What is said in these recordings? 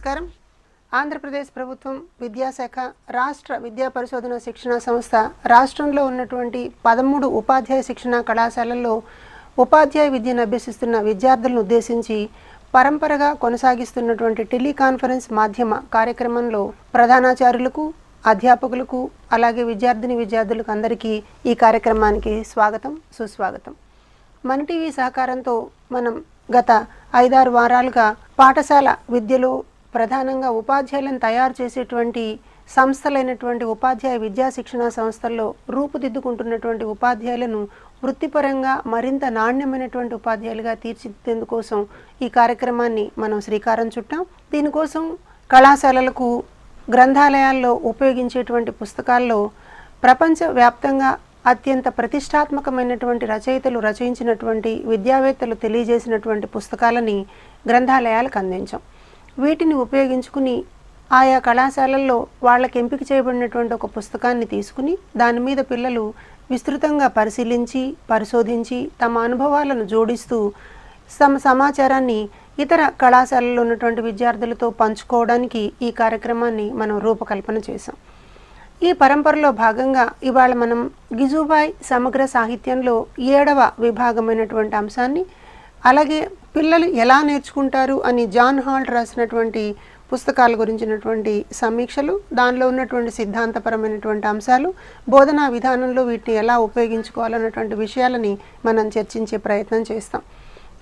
నమస్కారం. ఆంధ్రప్రదేశ్ ప్రభుత్వం విద్యాశాఖ రాష్ట్ర విద్యా పరిశోధన శిక్షణ సంస్థ రాష్ట్రంలో ఉన్నటువంటి 13 ఉపాధ్యాయ శిక్షణ కళాశాలల్లో ఉపాధ్యాయ విద్యను అభ్యసిస్తున్న విద్యార్థులను ఉద్దేశించి పరంపరగా కొనసాగిస్తున్నటువంటి టెలికాన్ఫరెన్స్ మాధ్యమ కార్యక్రమంలో ప్రధానాచార్యులకు, అధ్యాపకులకు, అలాగే విద్యార్థులకు అందరికీ ఈ కార్యక్రమానికి స్వాగతం, సుస్వాగతం. మన టీవీ సహకారంతో మనం గత 5-6 వారాలుగా పాఠశాల విద్యలో ప్రధానంగా ఉపాధ్యాయులను తయారు చేసేటువంటి సంస్థలైనటువంటి ఉపాధ్యాయ విద్యా శిక్షణ సంస్థల్లో రూపుదిద్దుకుంటున్నటువంటి ఉపాధ్యాయులను వృత్తిపరంగా మరింత నాణ్యమైనటువంటి ఉపాధ్యాయులుగా తీర్చిదిద్దేందుకోసం ఈ కార్యక్రమాన్ని మనం శ్రీకారం చుట్టాం. దీనికోసం కళాశాలలకు, గ్రంథాలయాల్లో ఉపయోగించేటువంటి పుస్తకాల్లో ప్రపంచవ్యాప్తంగా అత్యంత ప్రతిష్టాత్మకమైనటువంటి రచయితలు రచయించినటువంటి విద్యావేత్తలు తెలియజేసినటువంటి పుస్తకాలని గ్రంథాలయాలకు అందించాం. వీటిని ఉపయోగించుకుని ఆయా కళాశాలల్లో వాళ్ళకి ఎంపిక చేయబడినటువంటి ఒక పుస్తకాన్ని తీసుకుని దాని మీద పిల్లలు విస్తృతంగా పరిశీలించి, పరిశోధించి తమ అనుభవాలను జోడిస్తూ సమాచారాన్ని ఇతర కళాశాలల్లో ఉన్నటువంటి విద్యార్థులతో పంచుకోవడానికి ఈ కార్యక్రమాన్ని మనం రూపకల్పన చేశాం. ఈ పరంపరలో భాగంగా ఇవాళ మనం గిజుబాయ్ సమగ్ర సాహిత్యంలో 7వ విభాగమైనటువంటి అంశాన్ని, అలాగే పిల్లలు ఎలా నేర్చుకుంటారు అని జాన్ హాల్ట్ రాసినటువంటి పుస్తకాల గురించినటువంటి సమీక్షలు, దానిలో ఉన్నటువంటి సిద్ధాంతపరమైనటువంటి అంశాలు, బోధనా విధానంలో వీటిని ఎలా ఉపయోగించుకోవాలన్నటువంటి విషయాలని మనం చర్చించే ప్రయత్నం చేస్తాం.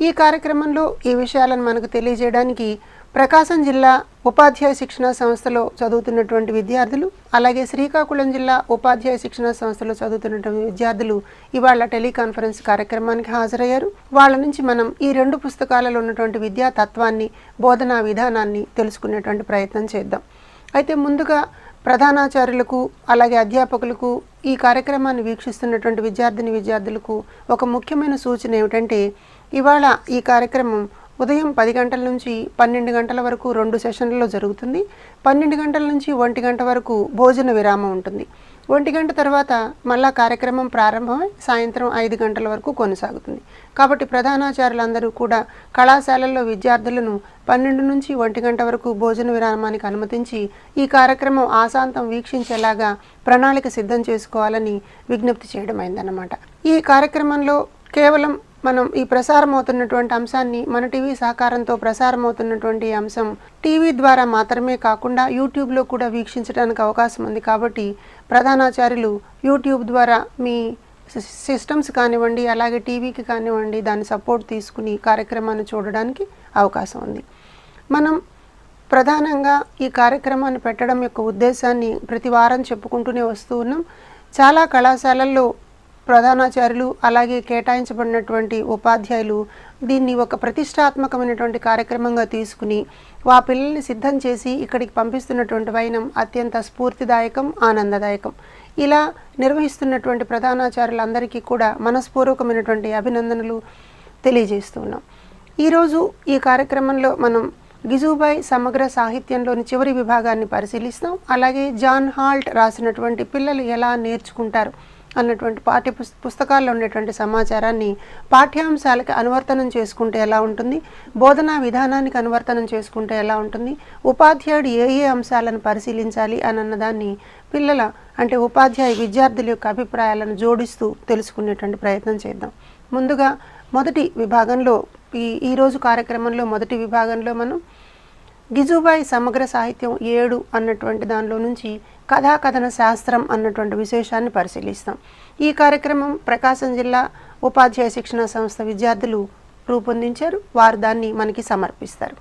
ఈ కార్యక్రమంలో ఈ విషయాలను మనకు తెలియజేయడానికి ప్రకాశం జిల్లా ఉపాధ్యాయ శిక్షణ సంస్థలో చదువుతున్నటువంటి విద్యార్థులు, అలాగే శ్రీకాకుళం జిల్లా ఉపాధ్యాయ శిక్షణ సంస్థలో చదువుతున్నటువంటి విద్యార్థులు ఇవాళ టెలికాన్ఫరెన్స్ కార్యక్రమానికి హాజరయ్యారు. వాళ్ళ నుంచి మనం ఈ 2 పుస్తకాలలో ఉన్నటువంటి విద్యా తత్వాన్ని, బోధనా విధానాన్ని తెలుసుకునేటువంటి ప్రయత్నం చేద్దాం. అయితే ముందుగా ప్రధానాచార్యులకు, అలాగే అధ్యాపకులకు, ఈ కార్యక్రమాన్ని వీక్షిస్తున్నటువంటి విద్యార్థులకు ఒక ముఖ్యమైన సూచన ఏమిటంటే, ఇవాళ ఈ కార్యక్రమం ఉదయం 10 గంటల నుంచి 12 గంటల వరకు 2 సెషన్లలో జరుగుతుంది. 12 గంటల నుంచి 1 గంట వరకు భోజన విరామం ఉంటుంది. 1 గంట తర్వాత మళ్ళా కార్యక్రమం ప్రారంభమై సాయంత్రం 5 గంటల వరకు కొనసాగుతుంది. కాబట్టి ప్రధానాచార్యులందరూ కూడా కళాశాలల్లో విద్యార్థులను 12 నుంచి 1 గంట వరకు భోజన విరామానికి అనుమతించి ఈ కార్యక్రమం ఆశాంతం వీక్షించేలాగా ప్రణాళిక సిద్ధం చేసుకోవాలని విజ్ఞప్తి చేయడమైందన్నమాట. ఈ కార్యక్రమంలో కేవలం మనం ఈ ప్రసారం అవుతున్నటువంటి అంశాన్ని, మన టీవీ సహకారంతో ప్రసారం అవుతున్నటువంటి అంశం టీవీ ద్వారా మాత్రమే కాకుండా యూట్యూబ్లో కూడా వీక్షించడానికి అవకాశం ఉంది. కాబట్టి ప్రధానాచార్యులు యూట్యూబ్ ద్వారా మీ సిస్టమ్స్ కానివ్వండి, అలాగే టీవీకి కానివ్వండి, దాని సపోర్ట్ తీసుకుని కార్యక్రమాన్ని చూడడానికి అవకాశం ఉంది. మనం ప్రధానంగా ఈ కార్యక్రమాన్ని పెట్టడం యొక్క ఉద్దేశాన్ని ప్రతి వారం చెప్పుకుంటూనే వస్తూ ఉన్నాం. చాలా కళాశాలల్లో ప్రధానాచార్యులు, అలాగే కేటాయించబడినటువంటి ఉపాధ్యాయులు దీన్ని ఒక ప్రతిష్టాత్మకమైనటువంటి కార్యక్రమంగా తీసుకుని ఆ పిల్లల్ని సిద్ధం చేసి ఇక్కడికి పంపిస్తున్నటువంటి వైనం అత్యంత స్ఫూర్తిదాయకం, ఆనందదాయకం. ఇలా నిర్వహిస్తున్నటువంటి ప్రధానాచార్యులందరికీ కూడా మనస్పూర్వకమైనటువంటి అభినందనలు తెలియజేస్తున్నాం. ఈరోజు ఈ కార్యక్రమంలో మనం గిజుబాయ్ సమగ్ర సాహిత్యంలోని చివరి విభాగాన్ని పరిశీలిస్తాం. అలాగే జాన్ హాల్ట్ రాసినటువంటి పిల్లలు ఎలా నేర్చుకుంటారు అన్నటువంటి పుస్తకాల్లో ఉండేటువంటి సమాచారాన్ని పాఠ్యాంశాలకి అనువర్తనం చేసుకుంటే ఎలా ఉంటుంది, బోధనా విధానానికి అనువర్తనం చేసుకుంటే ఎలా ఉంటుంది, ఉపాధ్యాయుడు ఏ అంశాలను పరిశీలించాలి అన్నదాన్ని పిల్లల అంటే ఉపాధ్యాయ విద్యార్థుల యొక్క అభిప్రాయాలను జోడిస్తూ తెలుసుకునేటువంటి ప్రయత్నం చేద్దాం. ముందుగా మొదటి విభాగంలో ఈరోజు కార్యక్రమంలో మొదటి విభాగంలో మనం గిజుబాయ్ సమగ్ర సాహిత్యం 7 అన్నటువంటి దానిలో నుంచి కథాకథన శాస్త్రం అన్నటువంటి విశేషాన్ని పరిశీలిస్తాం. ఈ కార్యక్రమం ప్రకాశం జిల్లా ఉపాధ్యాయ శిక్షణ సంస్థ విద్యార్థులు రూపొందించారు. వారు దాన్ని మనకి సమర్పిస్తారు.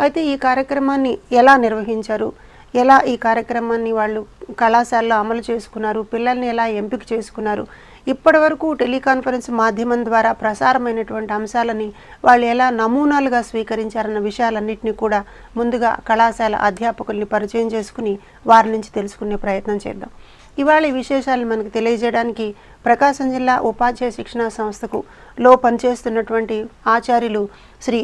అయితే ఈ కార్యక్రమాన్ని ఎలా నిర్వహించారు, ఎలా ఈ కార్యక్రమాన్ని వాళ్ళు కళాశాలలో అమలు చేసుకున్నారు, పిల్లల్ని ఎలా ఎంపిక చేసుకున్నారు, ఇప్పటి వరకు టెలికాన్ఫరెన్స్ మాధ్యమం ద్వారా ప్రసారమైనటువంటి అంశాలని వాళ్ళు ఎలా నమూనాలుగా స్వీకరించారన్న విషయాలన్నింటినీ కూడా ముందుగా కళాశాల అధ్యాపకుల్ని పరిచయం చేసుకుని వారి నుంచి తెలుసుకునే ప్రయత్నం చేద్దాం. ఇవాళ ఈ విశేషాలను మనకు తెలియజేయడానికి ప్రకాశం జిల్లా ఉపాధ్యాయ శిక్షణ సంస్థకు పనిచేస్తున్నటువంటి ఆచార్యులు శ్రీ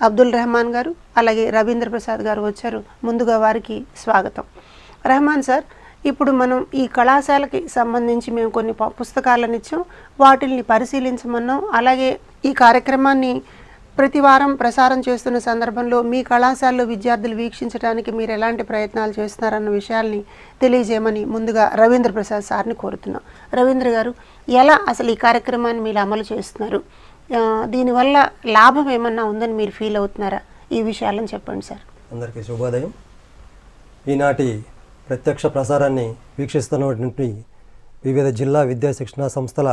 అబ్దుల్ రెహమాన్ గారు, అలాగే రవీంద్ర ప్రసాద్ గారు వచ్చారు. ముందుగా వారికి స్వాగతం. రెహమాన్ సార్, ఇప్పుడు మనం ఈ కళాశాలకి సంబంధించి మేము కొన్ని పుస్తకాలను ఇచ్చాం, వాటిని పరిశీలించమన్నాం. అలాగే ఈ కార్యక్రమాన్ని ప్రతి వారం ప్రసారం చేస్తున్న సందర్భంలో మీ కళాశాలలో విద్యార్థులు వీక్షించడానికి మీరు ఎలాంటి ప్రయత్నాలు చేస్తున్నారన్న విషయాల్ని తెలియజేయమని ముందుగా రవీంద్ర ప్రసాద్ సార్ని కోరుతున్నాం. రవీంద్ర గారు, ఎలా అసలు ఈ కార్యక్రమాన్ని మీరు అమలు చేస్తున్నారు? దీనివల్ల లాభం ఏమన్నా ఉందని మీరు ఫీల్ అవుతున్నారా? ఈ విషయాలను చెప్పండి సార్. అందరికీ శుభోదయం. ఈనాటి ప్రత్యక్ష ప్రసారాన్ని వీక్షిస్తున్నటువంటి వివిధ జిల్లా విద్యా శిక్షణా సంస్థల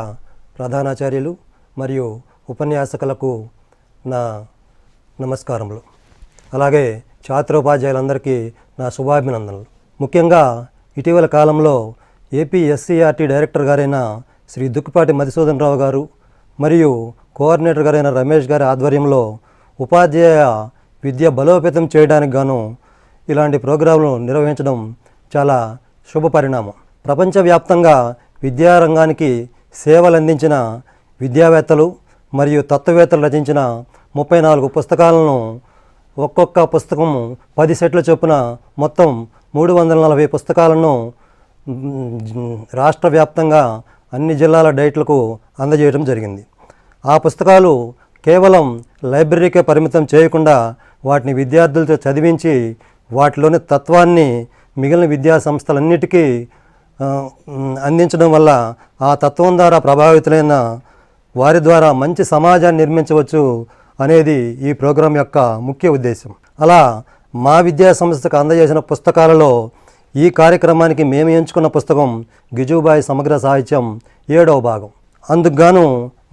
ప్రధానాచార్యులు మరియు ఉపన్యాసకులకు నా నమస్కారములు. అలాగే ఛాత్రోపాధ్యాయులందరికీ నా శుభాభినందనలు. ముఖ్యంగా ఇటీవల కాలంలో ఏపీ ఎస్సీఆర్టీ డైరెక్టర్ గారైన శ్రీ దుక్కిపాటి మధుసూదన్ రావు గారు మరియు కోఆర్డినేటర్ గారైన రమేష్ గారి ఆధ్వర్యంలో ఉపాధ్యాయ విద్య బలోపేతం చేయడానికి గాను ఇలాంటి ప్రోగ్రాంలు నిర్వహించడం చాలా శుభ పరిణామం. ప్రపంచవ్యాప్తంగా విద్యారంగానికి సేవలు అందించిన విద్యావేత్తలు మరియు తత్వవేత్తలు రచించిన 34 పుస్తకాలను, ఒక్కొక్క పుస్తకం 10 సెట్ల చొప్పున మొత్తం 340 పుస్తకాలను రాష్ట్ర వ్యాప్తంగా అన్ని జిల్లాల డైట్లకు అందజేయడం జరిగింది. ఆ పుస్తకాలు కేవలం లైబ్రరీకే పరిమితం చేయకుండా వాటిని విద్యార్థులతో చదివించి వాటిలోని తత్వాన్ని మిగిలిన విద్యా సంస్థలన్నిటికీ అందించడం వల్ల ఆ తత్వం ద్వారా ప్రభావితులైన వారి ద్వారా మంచి సమాజాన్ని నిర్మించవచ్చు అనేది ఈ ప్రోగ్రాం యొక్క ముఖ్య ఉద్దేశం. అలా మా విద్యా సంస్థకు అందజేసిన పుస్తకాలలో ఈ కార్యక్రమానికి మేము ఎంచుకున్న పుస్తకం గిజుబాయి సమగ్ర సాహిత్యం 7వ భాగం. అందుకుగాను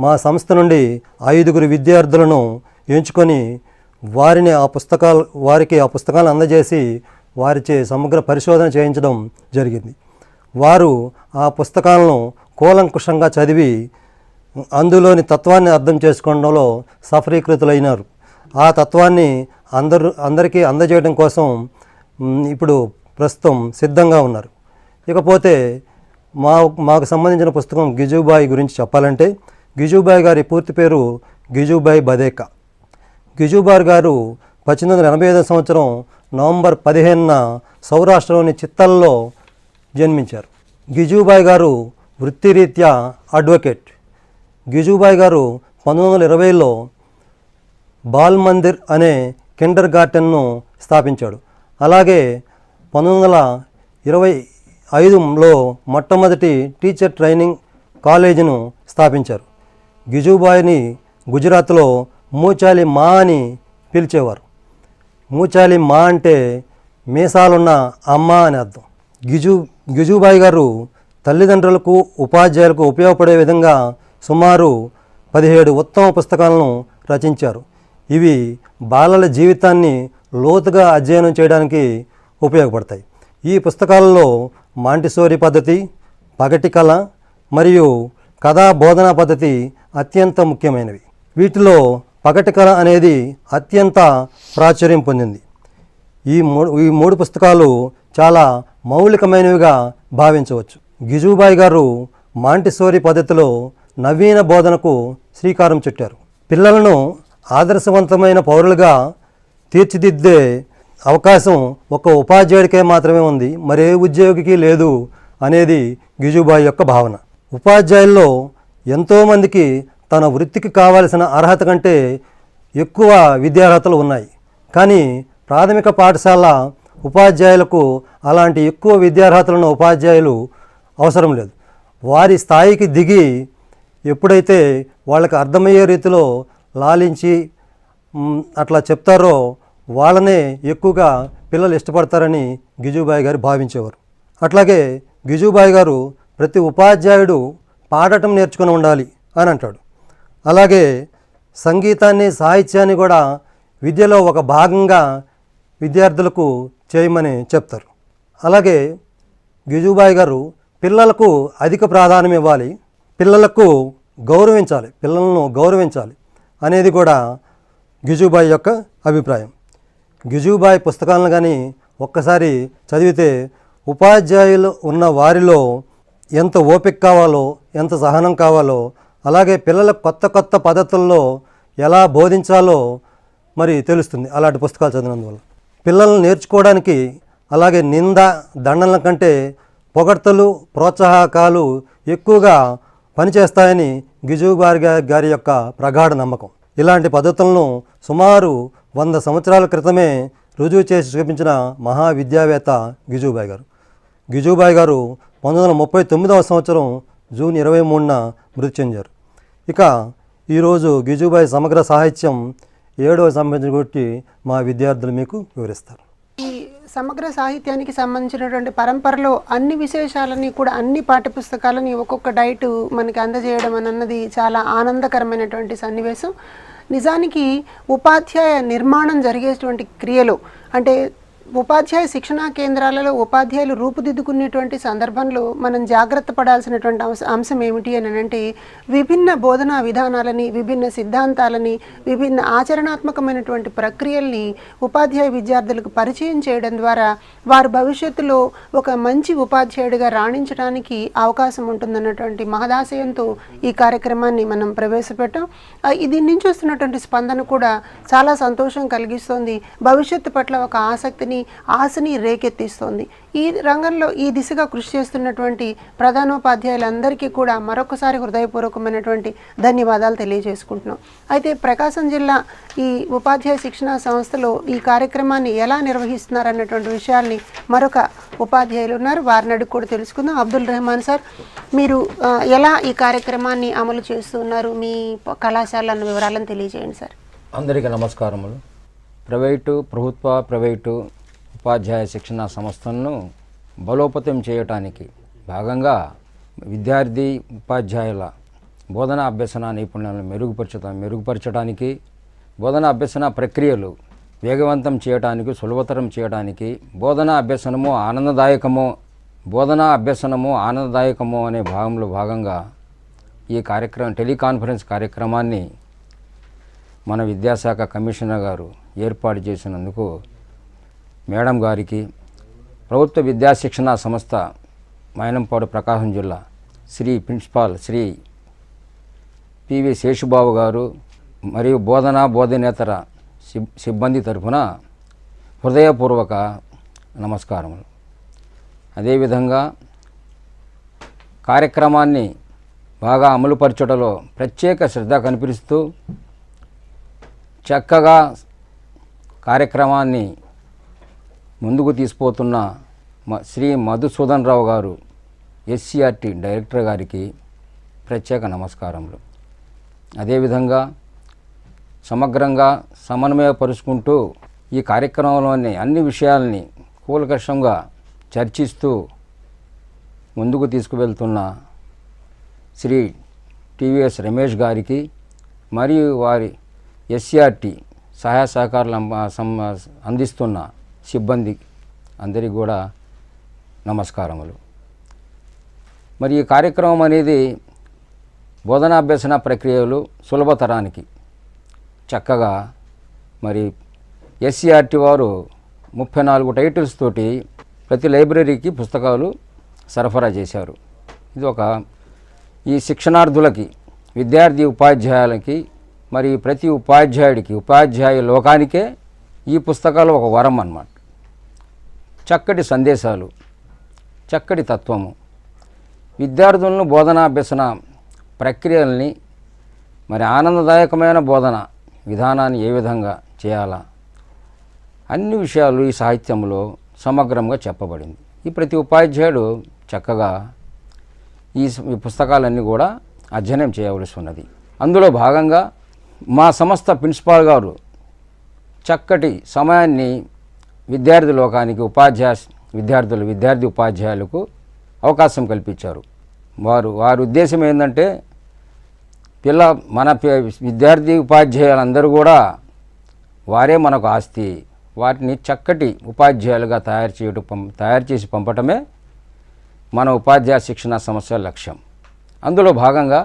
మా సంస్థ నుండి 5 విద్యార్థులను ఎంచుకొని వారికి ఆ పుస్తకాలను అందజేసి వారిచే సమగ్ర పరిశోధన చేయించడం జరిగింది. వారు ఆ పుస్తకాలను కూలంకుషంగా చదివి అందులోని తత్వాన్ని అర్థం చేసుకోవడంలో సఫలీకృతులైనారు. ఆ తత్వాన్ని అందరికీ అందజేయడం కోసం ఇప్పుడు ప్రస్తుతం సిద్ధంగా ఉన్నారు. ఇకపోతే మాకు సంబంధించిన పుస్తకం గిజుబాయి గురించి చెప్పాలంటే, గిజుబాయి గారి పూర్తి పేరు గిజుబాయి బదేకా. గిజుబాయి గారు 1885 సంవత్సరం నవంబర్ 15న సౌరాష్ట్రలోని చిత్తల్లో జన్మించారు. గిజుబాయి గారు వృత్తిరీత్యా అడ్వకేట్. గిజుబాయి గారు 1920లో బాల్ మందిర్ అనే కిండర్ గార్టెన్ను స్థాపించాడు. అలాగే 1925లో మొట్టమొదటి టీచర్ ట్రైనింగ్ కాలేజీను స్థాపించారు. గిజుబాయిని గుజరాత్లో మూచాలి మా అని పిలిచేవారు. మూచాలి మా అంటే మీసాలున్న అమ్మ అని అర్థం. గిజుబాయి గారు తల్లిదండ్రులకు ఉపాధ్యాయులకు ఉపయోగపడే విధంగా సుమారు 17 ఉత్తమ పుస్తకాలను రచించారు. ఇవి బాలల జీవితాన్ని లోతుగా అధ్యయనం చేయడానికి ఉపయోగపడతాయి. ఈ పుస్తకాలలో మాంటిసోరీ పద్ధతి, పగటి కళ మరియు కథా బోధనా పద్ధతి అత్యంత ముఖ్యమైనవి. వీటిలో పగటి కళ అనేది అత్యంత ప్రాచుర్యం పొందింది. ఈ మూడు పుస్తకాలు చాలా మౌలికమైనవిగా భావించవచ్చు. గిజుబాయి గారు మాంటిసోరీ పద్ధతిలో నవీన బోధనకు శ్రీకారం చుట్టారు. పిల్లలను ఆదర్శవంతమైన పౌరులుగా తీర్చిదిద్దే అవకాశం ఒక ఉపాధ్యాయుడికే మాత్రమే ఉంది, మరే ఉద్యోగికి లేదు అనేది గిజుబాయి యొక్క భావన. ఉపాధ్యాయుల్లో ఎంతోమందికి తన వృత్తికి కావలసిన అర్హత కంటే ఎక్కువ విద్యార్హతలు ఉన్నాయి. కానీ ప్రాథమిక పాఠశాల ఉపాధ్యాయులకు అలాంటి ఎక్కువ విద్యార్హతలున్న ఉపాధ్యాయులు అవసరం లేదు. వారి స్థాయికి దిగి ఎప్పుడైతే వాళ్ళకి అర్థమయ్యే రీతిలో లాలించి అట్లా చెప్తారో వాళ్ళనే ఎక్కువగా పిల్లలు ఇష్టపడతారని గిజుబాయి గారు భావించేవారు. అట్లాగే గిజుబాయి గారు ప్రతి ఉపాధ్యాయుడు పాడటం నేర్చుకుని ఉండాలి అని అంటాడు. అలాగే సంగీతాన్ని సాహిత్యాన్ని కూడా విద్యలో ఒక భాగంగా విద్యార్థులకు చేయమని చెప్తారు. అలాగే గిజుబాయి గారు పిల్లలకు అధిక ప్రాధాన్యం ఇవ్వాలి, పిల్లలను గౌరవించాలి అనేది కూడా గిజుబాయి యొక్క అభిప్రాయం. గిజుబాయి పుస్తకాలను కానీ ఒక్కసారి చదివితే ఉపాధ్యాయులు ఉన్న వారిలో ఎంత ఓపిక కావాలో, ఎంత సహనం కావాలో, అలాగే పిల్లలకు కొత్త పద్ధతుల్లో ఎలా బోధించాలో మరి తెలుస్తుంది అలాంటి పుస్తకాలు చదివినందువల్ల. పిల్లలను నేర్చుకోవడానికి అలాగే దండనల కంటే పొగడ్తలు, ప్రోత్సాహకాలు ఎక్కువగా పనిచేస్తాయని గిజుబాయి గారి యొక్క ప్రగాఢ నమ్మకం. ఇలాంటి పద్ధతులను సుమారు 100 సంవత్సరాల క్రితమే రుజువు చేసి చూపించిన మహావిద్యావేత్త గిజుబాయ్ గారు. గిజుబాయ్ గారు 1939వ సంవత్సరం జూన్ 23న మృతి చెందారు. ఇక ఈరోజు గిజుబాయ్ సమగ్ర సాహిత్యం 7వ సంబంధించిన గురించి మా విద్యార్థులు మీకు వివరిస్తారు. ఈ సమగ్ర సాహిత్యానికి సంబంధించినటువంటి పరంపరలో అన్ని విశేషాలని కూడా, అన్ని పాఠ్యపుస్తకాలని ఒక్కొక్క డైట్ మనకి అందజేయడం అన్నది చాలా ఆనందకరమైనటువంటి సన్నివేశం. నిజానికి ఉపాధ్యాయ నిర్మాణం జరిగేటువంటి క్రియలో, అంటే ఉపాధ్యాయ శిక్షణా కేంద్రాలలో ఉపాధ్యాయులు రూపుదిద్దుకునేటువంటి సందర్భంలో మనం జాగ్రత్త పడాల్సినటువంటి అంశం ఏమిటి అని అంటే, విభిన్న బోధనా విధానాలని, విభిన్న సిద్ధాంతాలని, విభిన్న ఆచరణాత్మకమైనటువంటి ప్రక్రియల్ని ఉపాధ్యాయ విద్యార్థులకు పరిచయం చేయడం ద్వారా వారు భవిష్యత్తులో ఒక మంచి ఉపాధ్యాయుడిగా రాణించడానికి అవకాశం ఉంటుందన్నటువంటి మహదాశయంతో ఈ కార్యక్రమాన్ని మనం ప్రవేశపెట్టాం. దీని నుంచి వస్తున్నటువంటి స్పందన కూడా చాలా సంతోషం కలిగిస్తోంది. భవిష్యత్తు పట్ల ఒక ఆశని రేకెత్తిస్తోంది. ఈ రంగంలో ఈ దిశగా కృషి చేస్తున్నటువంటి ప్రధానోపాధ్యాయులందరికీ కూడా మరొకసారి హృదయపూర్వకమైనటువంటి ధన్యవాదాలు తెలియజేసుకుంటున్నాం. అయితే ప్రకాశం జిల్లా ఈ ఉపాధ్యాయ శిక్షణా సంస్థలో ఈ కార్యక్రమాన్ని ఎలా నిర్వహిస్తున్నారన్నటువంటి విషయాల్ని మరొక ఉపాధ్యాయులు ఉన్నారు, వారిని అడిగి కూడా తెలుసుకుందాం. అబ్దుల్ రెహమాన్ సార్, మీరు ఎలా ఈ కార్యక్రమాన్ని అమలు చేస్తున్నారు, మీ కళాశాల అన్న వివరాలను తెలియజేయండి సార్. అందరికీ నమస్కారములు. ప్రైవేటు ఉపాధ్యాయ శిక్షణా సంస్థలను బలోపేతం చేయటానికి భాగంగా విద్యార్థి ఉపాధ్యాయుల బోధనా అభ్యసన నైపుణ్యాలను మెరుగుపరచడానికి, బోధనా అభ్యసన ప్రక్రియలు వేగవంతం చేయడానికి, సులభతరం చేయడానికి, బోధనా అభ్యసనము ఆనందదాయకము అనే భాగంగా ఈ టెలికాన్ఫరెన్స్ కార్యక్రమాన్ని మన విద్యాశాఖ కమిషనర్ గారు ఏర్పాటు చేసినందుకు మేడం గారికి, ప్రభుత్వ విద్యాశిక్షణ సంస్థ మైనంపాడు ప్రకాశం జిల్లా ప్రిన్సిపాల్ శ్రీ పివి శేషుబాబు గారు మరియు బోధనేతర సిబ్బంది తరఫున హృదయపూర్వక నమస్కారములు. అదేవిధంగా కార్యక్రమాన్ని బాగా అమలుపరచడంలో ప్రత్యేక శ్రద్ధ కనిపిస్తూ చక్కగా కార్యక్రమాన్ని ముందుకు తీసుకుపోతున్న శ్రీ మధుసూదన్ రావు గారు, ఎస్సీఆర్టీ డైరెక్టర్ గారికి ప్రత్యేక నమస్కారములు. అదేవిధంగా సమగ్రంగా సమన్వయపరుచుకుంటూ ఈ కార్యక్రమంలోని అన్ని విషయాల్ని కూలంకషంగా చర్చిస్తూ ముందుకు తీసుకువెళ్తున్న శ్రీ టీవీఎస్ రమేష్ గారికి మరియు వారి ఎస్సీఆర్టీ సహాయ సహకారాలు అందిస్తున్న సిబ్బంది అందరికీ కూడా నమస్కారములు. మరి ఈ కార్యక్రమం అనేది బోధనాభ్యసన ప్రక్రియలు సులభతరానికి చక్కగా మరి ఎస్సీఆర్టీ వారు 34 టైటిల్స్ తోటి ప్రతి లైబ్రరీకి పుస్తకాలు సరఫరా చేశారు. ఇది ఈ శిక్షణార్థులకి, విద్యార్థి ఉపాధ్యాయులకి, మరి ప్రతి ఉపాధ్యాయుడికి, ఉపాధ్యాయ లోకానికే ఈ పుస్తకాలు ఒక వరం అన్నమాట. చక్కటి సందేశాలు, చక్కటి తత్వము, విద్యార్థులను బోధనాభ్యసన ప్రక్రియల్ని మరి ఆనందదాయకమైన బోధన విధానాన్ని ఏ విధంగా చేయాలా అన్ని విషయాలు ఈ సాహిత్యంలో సమగ్రంగా చెప్పబడింది. ఈ ప్రతి ఉపాధ్యాయుడు చక్కగా ఈ పుస్తకాలన్నీ కూడా అధ్యయనం చేయవలసి ఉన్నది. అందులో భాగంగా మా సంస్థ ప్రిన్సిపాల్ గారు చక్కటి సమయాన్ని విద్యార్థి లోకానికి, విద్యార్థి ఉపాధ్యాయులకు అవకాశం కల్పించారు. వారి ఉద్దేశం ఏంటంటే మన విద్యార్థి ఉపాధ్యాయులందరూ కూడా వారే మనకు ఆస్తి, వాటిని చక్కటి ఉపాధ్యాయులుగా తయారు చేసి పంపటమే మన ఉపాధ్యాయ శిక్షణ సంస్థ లక్ష్యం. అందులో భాగంగా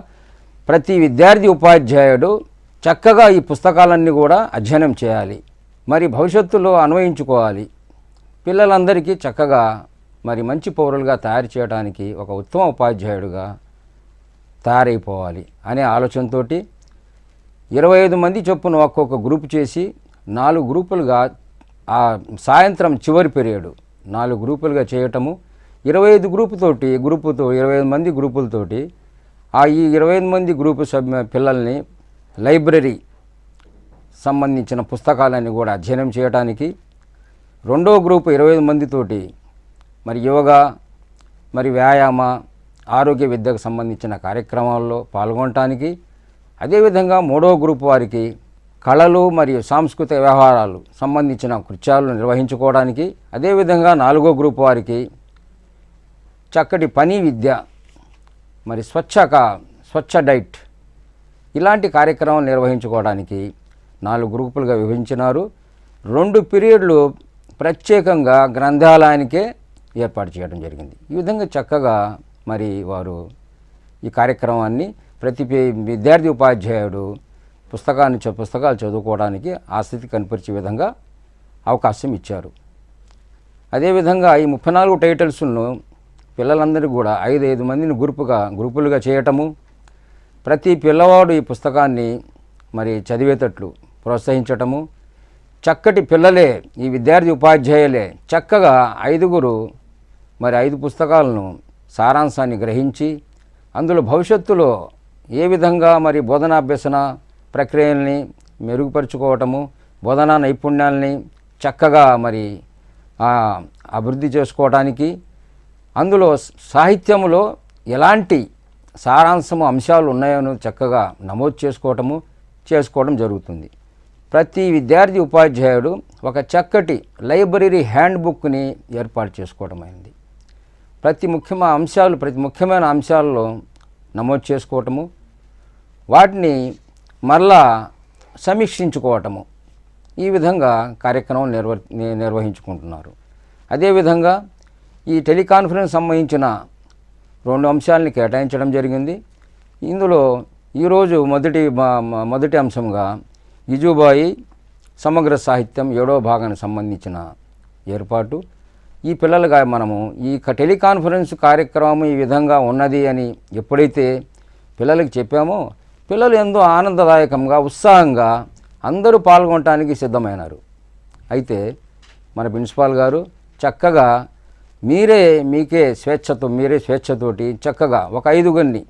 ప్రతి విద్యార్థి ఉపాధ్యాయుడు చక్కగా ఈ పుస్తకాలన్నీ కూడా అధ్యయనం చేయాలి, మరి భవిష్యత్తులో అన్వయించుకోవాలి, పిల్లలందరికీ చక్కగా మరి మంచి పౌరులుగా తయారు చేయడానికి ఒక ఉత్తమ ఉపాధ్యాయుడిగా తయారైపోవాలి అనే ఆలోచనతో 25 మంది చొప్పున ఒక్కొక్క గ్రూప్ చేసి 4 గ్రూపులుగా ఆ సాయంత్రం చివరి పీరియడ్ 4 గ్రూపులుగా చేయటము, 25 మంది గ్రూపులతోటి ఈ 25 మంది గ్రూపు పిల్లల్ని సంబంధించిన పుస్తకాలన్నీ కూడా అధ్యయనం చేయడానికి, రెండో గ్రూపు 25 మందితోటి మరి యోగా, మరి వ్యాయామ, ఆరోగ్య విద్యకు సంబంధించిన కార్యక్రమాల్లో పాల్గొనటానికి, అదేవిధంగా మూడో గ్రూపు వారికి కళలు మరియు సాంస్కృతిక వ్యవహారాలు సంబంధించిన కృత్యాలను నిర్వహించుకోవడానికి, అదేవిధంగా నాలుగో గ్రూపు వారికి చక్కటి పని విద్య, మరి స్వచ్ఛ డైట్ ఇలాంటి కార్యక్రమం నిర్వహించుకోవడానికి 4 గ్రూపులుగా విభజించినారు. 2 పీరియడ్లు ప్రత్యేకంగా గ్రంథాలయానికే ఏర్పాటు చేయడం జరిగింది. ఈ విధంగా చక్కగా మరి వారు ఈ కార్యక్రమాన్ని ప్రతి విద్యార్థి ఉపాధ్యాయుడు పుస్తకాలు చదువుకోవడానికి ఆసక్తి కనిపించే విధంగా అవకాశం ఇచ్చారు. అదేవిధంగా ఈ 34 టైటిల్స్ను పిల్లలందరూ కూడా 5 మందిని గ్రూపులుగా చేయటము, ప్రతి పిల్లవాడు ఈ పుస్తకాన్ని మరి చదివేటట్లు ప్రోత్సహించటము, చక్కటి పిల్లలే ఈ విద్యార్థి ఉపాధ్యాయులే చక్కగా 5 మరి 5 పుస్తకాలను సారాంశాన్ని గ్రహించి అందులో భవిష్యత్తులో ఏ విధంగా మరి బోధనాభ్యసన ప్రక్రియల్ని మెరుగుపరుచుకోవటము, బోధనా నైపుణ్యాలని చక్కగా మరి అభివృద్ధి చేసుకోవడానికి, అందులో సాహిత్యంలో ఎలాంటి సారాంశము అంశాలు ఉన్నాయో చక్కగా నమోదు చేసుకోవడం జరుగుతుంది. ప్రతి విద్యార్థి ఉపాధ్యాయుడు ఒక చక్కటి లైబ్రరీ హ్యాండ్ బుక్ని ఏర్పాటు చేసుకోవడం అయింది. ప్రతి ముఖ్యమైన అంశాలలో నమోదు చేసుకోవటము, వాటిని మరలా సమీక్షించుకోవటము, ఈ విధంగా కార్యక్రమం నిర్వహించుకుంటున్నారు. అదేవిధంగా ఈ టెలికాన్ఫరెన్స్ సంబంధించిన 2 అంశాలని కేటాయించడం జరిగింది. ఇందులో ఈరోజు మొదటి అంశంగా గిజుబాయి సమగ్ర సాహిత్యం 7వ భాగానికి సంబంధించిన ఏర్పాటు. ఈ పిల్లలుగా మనము ఈ టెలికాన్ఫరెన్స్ కార్యక్రమం ఈ విధంగా ఉన్నది అని ఎప్పుడైతే పిల్లలకి చెప్పామో, పిల్లలు ఎంతో ఆనందదాయకంగా ఉత్సాహంగా అందరూ పాల్గొనడానికి సిద్ధమైనారు. అయితే మన ప్రిన్సిపాల్ గారు చక్కగా మీరే స్వేచ్ఛతోటి చక్కగా ఒక 5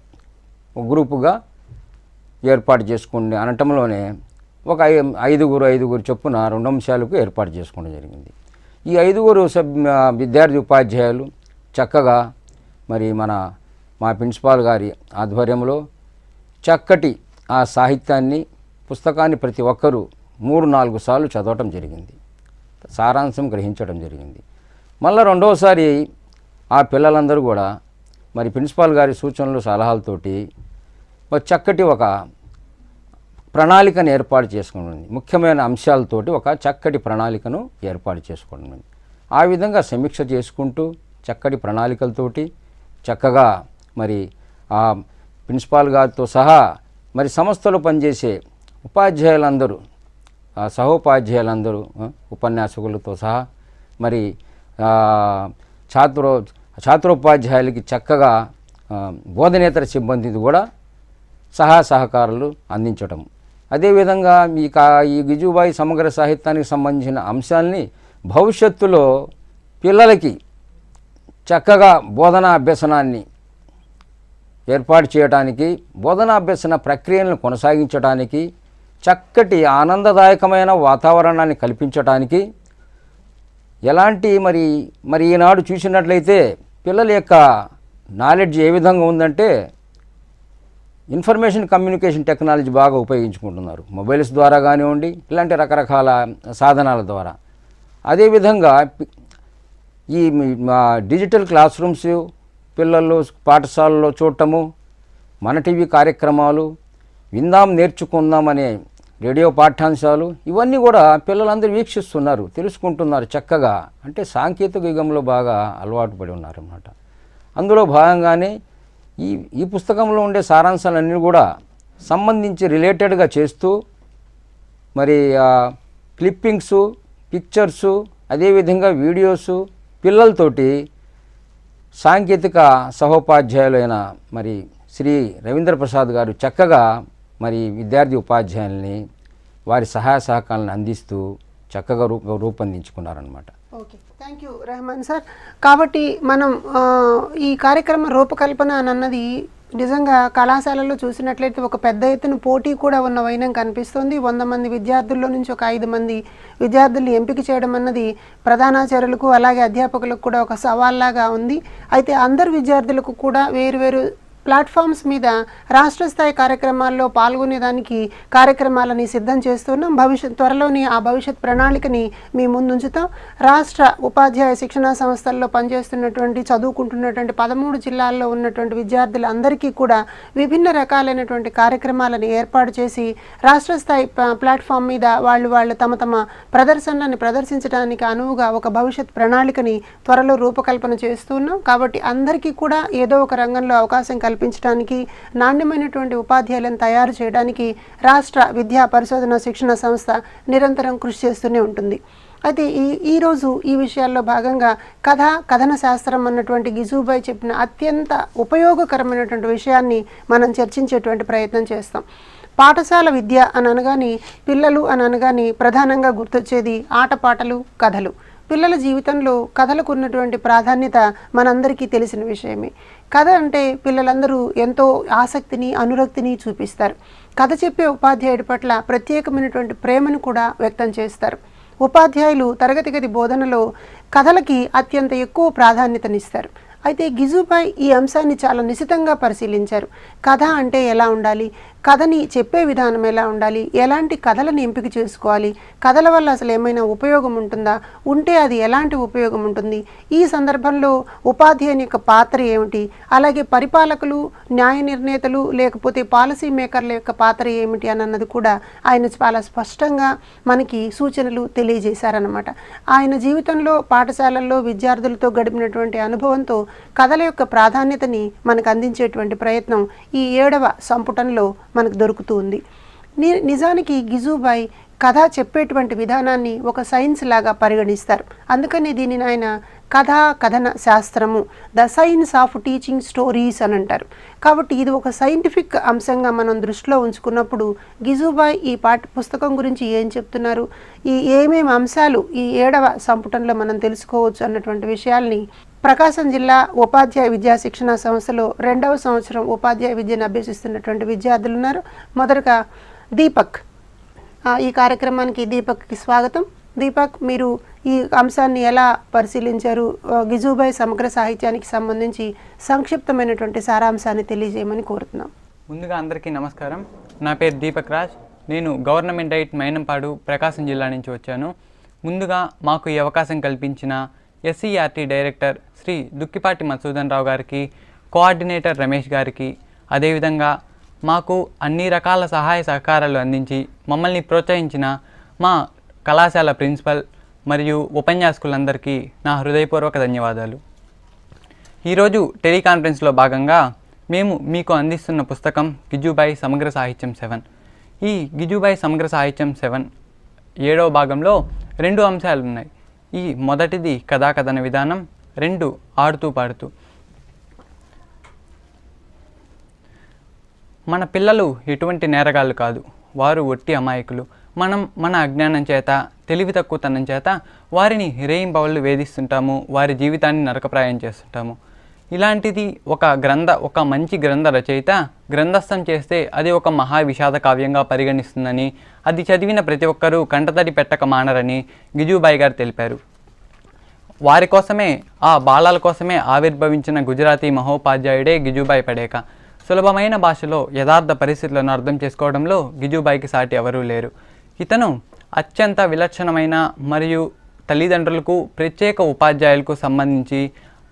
గ్రూపుగా ఏర్పాటు చేసుకోండి అనటంలోనే ఒక 5 చొప్పున 2 అంశాలకు ఏర్పాటు చేసుకోవడం జరిగింది. ఈ 5 విద్యార్థి ఉపాధ్యాయులు చక్కగా మరి మా ప్రిన్సిపాల్ గారి ఆధ్వర్యంలో చక్కటి ఆ సాహిత్యాన్ని పుస్తకాన్ని ప్రతి ఒక్కరూ 3-4 సార్లు చదవటం జరిగింది, సారాంశం గ్రహించడం జరిగింది. మళ్ళీ రెండవసారి ఆ పిల్లలందరూ కూడా మరి ప్రిన్సిపాల్ గారి సూచనలు సలహాలతోటి చక్కటి ఒక ప్రణాళికను ఏర్పాటు చేసుకోవడం, ముఖ్యమైన అంశాలతోటి ఒక చక్కటి ప్రణాళికను ఏర్పాటు చేసుకోవడం. ఆ విధంగా సమీక్ష చేసుకుంటూ చక్కటి ప్రణాళికలతోటి చక్కగా మరి ఆ ప్రిన్సిపాల్ గారితో సహా మరి సంస్థలో పనిచేసే ఉపాధ్యాయులందరూ, సహోపాధ్యాయులందరూ, ఉపన్యాసకులతో సహా మరి ఛాత్రోపాధ్యాయులకి చక్కగా బోధనేతర సిబ్బందికి కూడా సహకారాలు అందించటం. అదేవిధంగా ఈ గిజుబాయి సమగ్ర సాహిత్యానికి సంబంధించిన అంశాలని భవిష్యత్తులో పిల్లలకి చక్కగా బోధనా అభ్యసనాన్ని ఏర్పాటు చేయడానికి, బోధనా అభ్యసన ప్రక్రియలను కొనసాగించడానికి, చక్కటి ఆనందదాయకమైన వాతావరణాన్ని కల్పించడానికి ఎలాంటి మరి ఈనాడు చూసినట్లయితే పిల్లల యొక్క నాలెడ్జ్ ఏ విధంగా ఉందంటే ఇన్ఫర్మేషన్ కమ్యూనికేషన్ టెక్నాలజీ బాగా ఉపయోగించుకుంటున్నారు, మొబైల్స్ ద్వారా కానివ్వండి, ఇలాంటి రకరకాల సాధనాల ద్వారా. అదేవిధంగా ఈ డిజిటల్ క్లాస్ రూమ్స్ పిల్లలు పాఠశాలలో చూడటము, మన టీవీ కార్యక్రమాలు, విందాం నేర్చుకుందాం అనే రేడియో పాఠ్యాంశాలు, ఇవన్నీ కూడా పిల్లలందరూ వీక్షిస్తున్నారు, తెలుసుకుంటున్నారు చక్కగా. అంటే సాంకేతిక యుగంలో బాగా అలవాటు పడి ఉన్నారన్నమాట. అందులో భాగంగానే ఈ పుస్తకంలో ఉండే సారాంశాలన్నీ కూడా సంబంధించి రిలేటెడ్గా చేస్తూ మరి క్లిప్పింగ్సు, పిక్చర్సు, అదేవిధంగా వీడియోసు పిల్లలతోటి సాంకేతిక సహోపాధ్యాయులైన మరి శ్రీ రవీంద్ర ప్రసాద్ గారు చక్కగా మరి విద్యార్థి ఉపాధ్యాయుల్ని వారి సహాయ సహకారాలను అందిస్తూ చక్కగా రూపొందించుకున్నారనమాట. Okay, thank you Rahman sir. కాబట్టి మనం ఈ కార్యక్రమ రూపకల్పన అన్నది నిజంగా కళాశాలలో చూసినట్లయితే ఒక పెద్ద ఎత్తున పోటీ కూడా ఉన్న వైనం కనిపిస్తుంది. 100 మంది విద్యార్థుల్లో నుంచి ఒక 5 మంది విద్యార్థుల్ని ఎంపిక చేయడం అన్నది ప్రధానాచార్యులకు అలాగే అధ్యాపకులకు కూడా ఒక సవాల్లాగా ఉంది. అయితే అందరు విద్యార్థులకు కూడా వేరు ప్లాట్ఫామ్స్ మీద రాష్ట్ర స్థాయి కార్యక్రమాల్లో పాల్గొనేదానికి కార్యక్రమాలని సిద్ధం చేస్తున్నాం. త్వరలోని ఆ భవిష్యత్ ప్రణాళికని మీ ముందుంచుతాం. రాష్ట్ర ఉపాధ్యాయ శిక్షణా సంస్థల్లో పనిచేస్తున్నటువంటి చదువుకుంటున్నటువంటి 13 జిల్లాల్లో ఉన్నటువంటి విద్యార్థులందరికీ కూడా విభిన్న రకాలైనటువంటి కార్యక్రమాలను ఏర్పాటు చేసి రాష్ట్ర స్థాయి ప్లాట్ఫామ్ మీద వాళ్ళు తమ ప్రదర్శనలను ప్రదర్శించడానికి అనువుగా ఒక భవిష్యత్ ప్రణాళికని త్వరలో రూపకల్పన చేస్తున్నాం. కాబట్టి అందరికీ కూడా ఏదో ఒక రంగంలో అవకాశం కల్పించడానికి, నాణ్యమైనటువంటి ఉపాధ్యాయులను తయారు చేయడానికి రాష్ట్ర విద్యా పరిశోధన శిక్షణ సంస్థ నిరంతరం కృషి చేస్తూనే ఉంటుంది. అయితే ఈరోజు ఈ విషయాల్లో భాగంగా కథన శాస్త్రం అన్నటువంటి గిజుబాయ్ చెప్పిన అత్యంత ఉపయోగకరమైనటువంటి విషయాన్ని మనం చర్చించేటువంటి ప్రయత్నం చేస్తాం. పాఠశాల విద్య అని అనగానే, పిల్లలు అని అనగానే ప్రధానంగా గుర్తొచ్చేది ఆటపాటలు, కథలు. పిల్లల జీవితంలో కథలకు ఉన్నటువంటి ప్రాధాన్యత మనందరికీ తెలిసిన విషయమే. కథ అంటే పిల్లలందరూ ఎంతో ఆసక్తిని, అనురక్తిని చూపిస్తారు. కథ చెప్పే ఉపాధ్యాయుడి పట్ల ప్రత్యేకమైనటువంటి ప్రేమను కూడా వ్యక్తం చేస్తారు. ఉపాధ్యాయులు తరగతి గది బోధనలో కథలకి అత్యంత ఎక్కువ ప్రాధాన్యతనిస్తారు. అయితే గిజుబాయ్ ఈ అంశాన్ని చాలా నిశితంగా పరిశీలించారు. కథ అంటే ఎలా ఉండాలి, కథని చెప్పే విధానం ఎలా ఉండాలి, ఎలాంటి కథలను ఎంపిక చేసుకోవాలి, కథల వల్ల అసలు ఏమైనా ఉపయోగం ఉంటుందా, ఉంటే అది ఎలాంటి ఉపయోగం ఉంటుంది, ఈ సందర్భంలో ఉపాధ్యాయుని యొక్క పాత్ర ఏమిటి, అలాగే పరిపాలకులు, న్యాయ నిర్ణేతలు లేకపోతే పాలసీ మేకర్ల యొక్క పాత్ర ఏమిటి అన్నది కూడా ఆయన చాలా స్పష్టంగా మనకి సూచనలు తెలియజేశారన్నమాట. ఆయన జీవితంలో పాఠశాలల్లో విద్యార్థులతో గడిపినటువంటి అనుభవంతో కథల యొక్క ప్రాధాన్యతని మనకు అందించేటువంటి ప్రయత్నం ఈ 7వ సంపుటంలో మనకు దొరుకుతూ ఉంది. నిజానికి గిజుబాయ్ కథ చెప్పేటువంటి విధానాన్ని ఒక సైన్స్ లాగా పరిగణిస్తారు. అందుకని దీనిని ఆయన కథన శాస్త్రము, the science of teaching stories అని అంటారు. కాబట్టి ఇది ఒక సైంటిఫిక్ అంశంగా మనం దృష్టిలో ఉంచుకున్నప్పుడు గిజుబాయ్ ఈ పుస్తకం గురించి ఏం చెప్తున్నారు, ఏమేమి అంశాలు ఈ 7వ సంపుటంలో మనం తెలుసుకోవచ్చు అన్నటువంటి విషయాల్ని ప్రకాశం జిల్లా ఉపాధ్యాయ విద్యా శిక్షణ సంస్థలో 2వ సంవత్సరం ఉపాధ్యాయ విద్యను అభ్యసిస్తున్నటువంటి విద్యార్థులు ఉన్నారు. మొదటగా దీపక్. ఈ కార్యక్రమానికి దీపక్కి స్వాగతం. దీపక్, మీరు ఈ అంశాన్ని ఎలా పరిశీలించారు? గిజుబాయ్ సమగ్ర సాహిత్యానికి సంబంధించి సంక్షిప్తమైనటువంటి సారాంశాన్ని తెలియజేయమని కోరుతున్నాం. ముందుగా అందరికీ నమస్కారం. నా పేరు దీపక్ రాజ్. నేను గవర్నమెంట్ డైట్ మైనంపాడు ప్రకాశం జిల్లా నుంచి వచ్చాను. ముందుగా మాకు ఈ అవకాశం కల్పించిన SCERT డైరెక్టర్ శ్రీ దుక్కిపాటి మధుసూదన్ రావు గారికి, కోఆర్డినేటర్ రమేష్ గారికి, అదేవిధంగా మాకు అన్ని రకాల సహాయ సహకారాలు అందించి మమ్మల్ని ప్రోత్సహించిన మా కళాశాల ప్రిన్సిపల్ మరియు ఉపన్యాసకులందరికీ నా హృదయపూర్వక ధన్యవాదాలు. ఈరోజు టెలికాన్ఫరెన్స్లో భాగంగా మేము మీకు అందిస్తున్న పుస్తకం గిజుబాయ్ సమగ్ర సాహిత్యం 7. ఈ గిజుబాయ్ సమగ్ర సాహిత్యం 7 7వ భాగంలో 2 అంశాలు ఉన్నాయి. ఈ మొదటిది కథన విధానం, 2 ఆడుతూ పాడుతూ. మన పిల్లలు ఎటువంటి నేరగాళ్ళు కాదు, వారు ఒట్టి అమాయకులు. మనం మన అజ్ఞానం చేత, తెలివి తక్కువతనం చేత వారిని రేయింబవళ్ళు వేధిస్తుంటాము, వారి జీవితాన్ని నరకప్రాయం చేస్తుంటాము. ఇలాంటిది ఒక మంచి గ్రంథ రచయిత గ్రంథస్థం చేస్తే అది ఒక మహా విషాద కావ్యంగా పరిగణిస్తుందని, అది చదివిన ప్రతి ఒక్కరూ కంటతడి పెట్టక మానరని గిజుబాయ్ గారు తెలిపారు. వారి కోసమే, ఆ బాలల కోసమే ఆవిర్భవించిన గుజరాతీ మహోపాధ్యాయుడే గిజుబాయ్ పడేక. సులభమైన భాషలో యథార్థ పరిస్థితులను అర్థం చేసుకోవడంలో గిజుబాయ్కి సాటి ఎవరూ లేరు. ఇతను అత్యంత విలక్షణమైన మరియు తల్లిదండ్రులకు, ప్రత్యేక ఉపాధ్యాయులకు సంబంధించి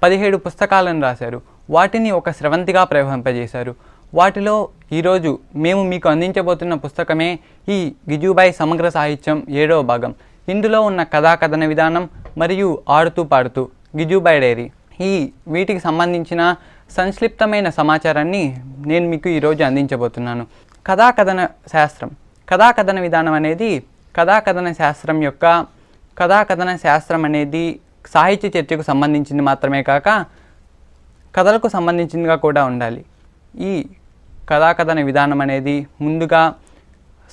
17 పుస్తకాలను రాశారు. వాటిని ఒక స్రవంతిగా ప్రవహింపజేశారు. వాటిలో ఈరోజు మేము మీకు అందించబోతున్న పుస్తకమే ఈ గిజుబాయ్ సమగ్ర సాహిత్యం 7వ భాగం. ఇందులో ఉన్న కథన విధానం మరియు ఆడుతూ పాడుతూ గిజుబాయ్ డైరీ, వీటికి సంబంధించిన సంక్షిప్తమైన సమాచారాన్ని నేను మీకు ఈరోజు అందించబోతున్నాను. కథాకథన విధానం అనేది కథాకథన శాస్త్రం అనేది సాహిత్య చర్చకు సంబంధించింది మాత్రమే కాక కథలకు సంబంధించిందిగా కూడా ఉండాలి. ఈ కథాకథన విధానం అనేది ముందుగా